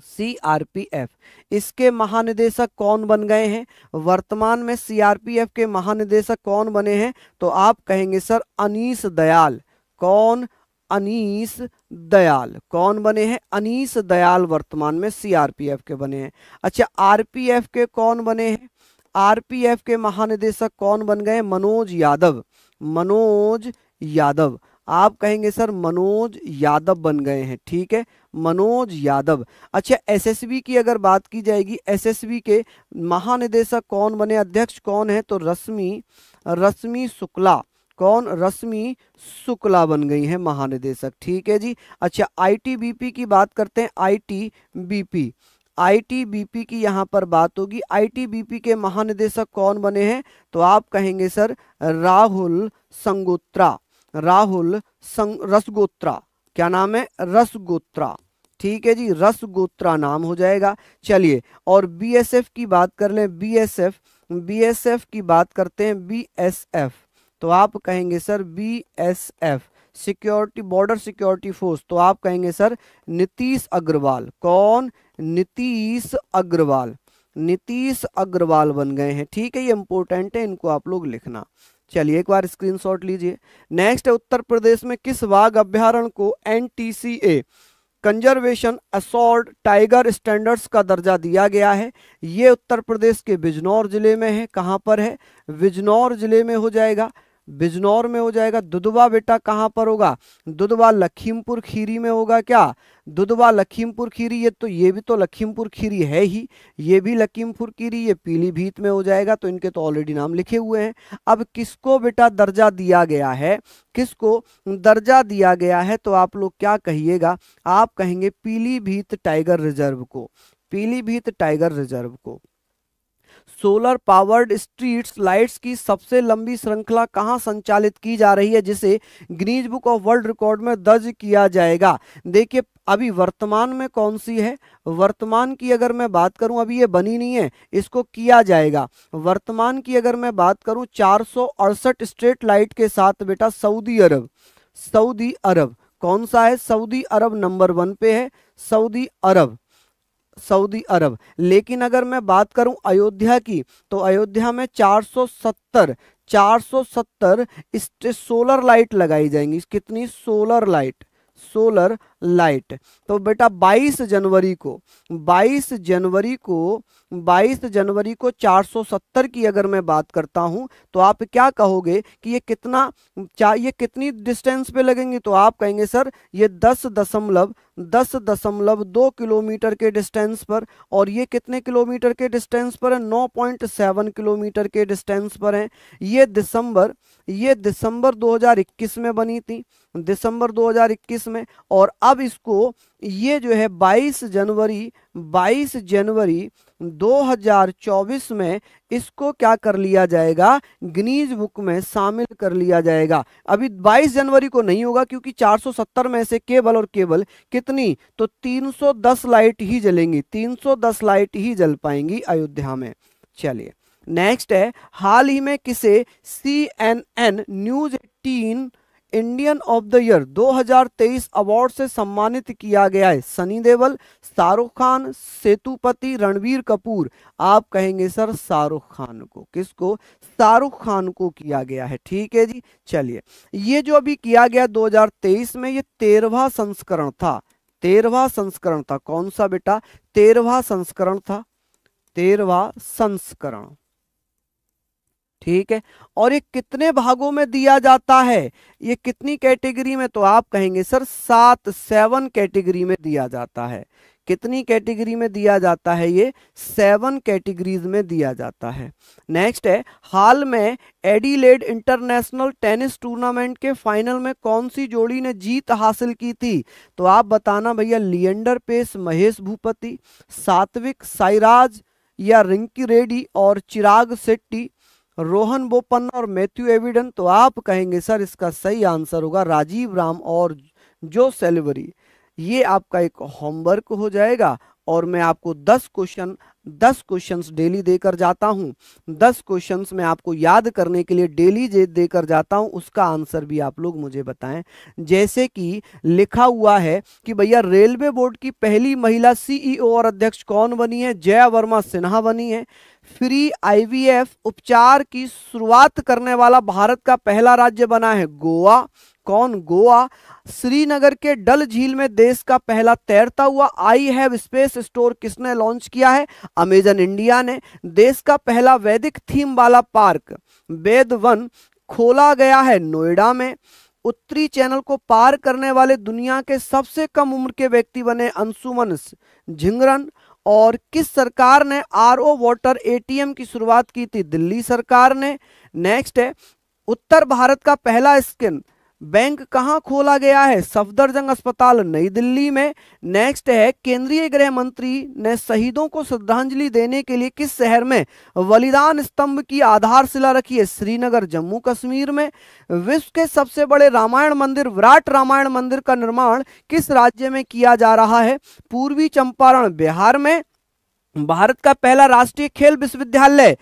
सीआरपीएफ इसके महानिदेशक कौन बन गए हैं? वर्तमान में सीआरपीएफ के महानिदेशक कौन बने हैं? तो आप कहेंगे सर अनीस दयाल। कौन? अनीस दयाल। कौन बने हैं? अनीस दयाल वर्तमान में सीआरपीएफ के बने हैं। अच्छा, आरपीएफ के कौन बने हैं? आरपीएफ के महानिदेशक कौन बन गए? मनोज यादव। मनोज यादव। आप कहेंगे सर मनोज यादव बन गए हैं, ठीक है, मनोज यादव। अच्छा, एसएसबी की अगर बात की जाएगी, एसएसबी के महानिदेशक कौन बने, अध्यक्ष कौन है? तो रश्मि शुक्ला। कौन? रश्मि शुक्ला बन गई है महानिदेशक, ठीक है जी। अच्छा, आईटीबीपी की बात करते हैं, आईटीबीपी, आईटीबीपी की यहां पर बात होगी। आईटीबीपी के महानिदेशक कौन बने हैं? तो आप कहेंगे सर राहुल संगोत्रा। राहुल रसगोत्रा। क्या नाम है? रसगोत्रा, ठीक है जी, रसगोत्रा नाम हो जाएगा। चलिए, और बीएसएफ की बात कर लें, बीएसएफ, बीएसएफ की बात करते हैं, बीएसएफ। तो आप कहेंगे sir BSF security, border security force. तो आप कहेंगे सर नीतीश अग्रवाल। कौन? नीतीश अग्रवाल। नीतीश अग्रवाल बन गए हैं, ठीक है, ये इंपॉर्टेंट है, इनको आप लोग लिखना। चलिए एक बार स्क्रीनशॉट लीजिए। नेक्स्ट है, उत्तर प्रदेश में किस बाघ अभ्यारण्य को NTCA conservation assort tiger standards का दर्जा दिया गया है? ये उत्तर प्रदेश के बिजनौर जिले में है। कहां पर है? बिजनौर जिले में हो जाएगा, बिजनौर में हो जाएगा। दुधवा बेटा कहां पर होगा? दुधवा लखीमपुर खीरी में होगा। क्या? दुधवा लखीमपुर खीरी, ये भी तो लखीमपुर खीरी है ही, ये भी लखीमपुर खीरी, ये पीलीभीत में हो जाएगा। तो इनके तो ऑलरेडी नाम लिखे हुए हैं। अब किसको बेटा दर्जा दिया गया है? किसको दर्जा दिया गया है? तो आप लोग क्या कहिएगा? आप कहेंगे पीलीभीत टाइगर रिजर्व को, पीलीभीत टाइगर रिजर्व को। सोलर पावर्ड स्ट्रीट्स लाइट्स की सबसे लंबी श्रृंखला कहां संचालित की जा रही है, जिसे Guinness book of world record में दर्ज किया जाएगा? देखिए, अभी वर्तमान में कौन सी है? वर्तमान की अगर मैं बात करूं, अभी ये बनी नहीं है, इसको किया जाएगा। वर्तमान की अगर मैं बात करूं, 468 स्ट्रेट लाइट के साथ बेटा सऊदी अरब, सऊदी अरब कौन सा है? सऊदी अरब नंबर 1 पे है, सऊदी अरब, सऊदी अरब। लेकिन अगर मैं बात करूं अयोध्या की, तो अयोध्या में 470 सोलर लाइट लगाई जाएंगी। कितनी? Solar light, solar light. तो बेटा 22 जनवरी को 470 की अगर मैं बात करता हूं, तो आप क्या कहोगे कि ये कितनी डिस्टेंस पे लगेंगी? तो आप कहेंगे सर ये 10.2 किलोमीटर के डिस्टेंस पर। और ये कितने किलोमीटर के डिस्टेंस पर है? 9.7 किलोमीटर के डिस्टेंस पर है। ये दिसंबर 2021 में बनी थी, दिसंबर 2021 में। और अब इसको ये जो है 22 जनवरी 2024 में इसको क्या कर लिया जाएगा? गिनीज बुक में शामिल कर लिया जाएगा। अभी 22 जनवरी को नहीं होगा, क्योंकि 470 में से केवल और केवल कितनी? तो 310 लाइट ही जलेंगी, 310 लाइट ही जल पाएंगी अयोध्या में। चलिए नेक्स्ट है, हाल ही में किसे CNN news 18 Indian of the year 2023 award से सम्मानित किया गया है? सनी देओल, शाहरुख खान, सेतुपति, रणबीर कपूर। आप कहेंगे सर शाहरुख खान को। किसको? शाहरुख खान को किया गया है, ठीक है जी। चलिए, ये जो अभी किया गया 2023 में, ये 13वां संस्करण था, 13वां संस्करण था। कौन सा बेटा? 13वां संस्करण था, 13वां संस्करण, ठीक है। और ये कितने भागों में दिया जाता है? ये कितनी कैटेगरी में? तो आप कहेंगे सर 7 कैटेगरी में दिया जाता है। कितनी कैटेगरी में दिया जाता है? ये 7 कैटेगरीज में दिया जाता है। नेक्स्ट है, हाल में एडिलेड इंटरनेशनल टेनिस टूर्नामेंट के फाइनल में कौन सी जोड़ी ने जीत हासिल की थी? तो आप बताना भैया, लिएंडर पेस, महेश भूपति, सात्विक साईराज या रिंकी रेड्डी और चिराग शेट्टी, रोहन बोपन्ना और मैथ्यू एविडन, तो आप कहेंगे सर इसका सही आंसर होगा राजीव राम और जो सेलिवरी। ये आपका एक होमवर्क हो जाएगा और मैं आपको 10 क्वेश्चंस डेली देकर जाता हूं। 10 क्वेश्चंस मैं आपको याद करने के लिए डेली देकर जाता हूं, उसका आंसर भी आप लोग मुझे बताएं। जैसे कि लिखा हुआ है कि भैया रेलवे बोर्ड की पहली महिला सीईओ और अध्यक्ष कौन बनी है? जया वर्मा सिन्हा बनी है। फ्री आईवीएफ उपचार की शुरुआत करने वाला भारत का पहला राज्य बना है गोवा। कौन? गोवा। श्रीनगर के डल झील में देश का पहला तैरता हुआ आई हैव स्पेस स्टोर किसने लॉन्च किया है? अमेजन इंडिया ने। देश का पहला वैदिक थीम वाला पार्क वेद वन खोला गया है नोएडा में। उत्तरी चैनल को पार करने वाले दुनिया के सबसे कम उम्र के व्यक्ति बने अंशुमन झिंगरन। और किस सरकार ने आरओ वाटर एटीएम की शुरुआत की थी? दिल्ली सरकार ने। नेक्स्ट है, उत्तर भारत का पहला स्किन बैंक कहां खोला गया है? सफदरजंग अस्पताल नई दिल्ली में। नेक्स्ट है, केंद्रीय गृह मंत्री ने शहीदों को श्रद्धांजलि देने के लिए किस शहर में बलिदान स्तंभ की आधारशिला रखी है? श्रीनगर जम्मू कश्मीर में। विश्व के सबसे बड़े रामायण मंदिर विराट रामायण मंदिर का निर्माण किस राज्य में किया जा रहा है? पूर्वी चंपारण बिहार में। भारत का पहला राष्ट्रीय खेल विश्वविद्यालय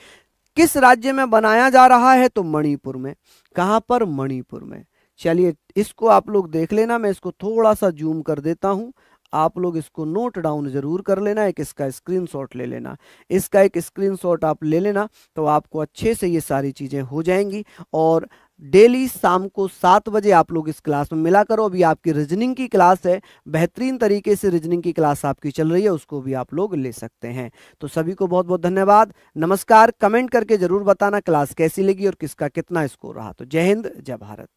किस राज्य में बनाया जा रहा है? तो मणिपुर में। कहां पर? मणिपुर में। चलिए इसको आप लोग देख लेना, मैं इसको थोड़ा सा जूम कर देता हूं, आप लोग इसको नोट डाउन जरूर कर लेना, एक इसका स्क्रीनशॉट ले लेना। इसका एक स्क्रीनशॉट आप ले लेना तो आपको अच्छे से ये सारी चीजें हो जाएंगी। और डेली शाम को 7 बजे आप लोग इस क्लास में मिला करो। अभी आपकी रीजनिंग की क्लास है, बेहतरीन तरीके से रीजनिंग की क्लास आपकी चल रही है, उसको भी आप लोग ले सकते हैं। तो सभी को बहुत बहुत धन्यवाद, नमस्कार। कमेंट करके जरूर बताना क्लास कैसी लगी और किसका कितना स्कोर रहा। तो जय हिंद, जय भारत।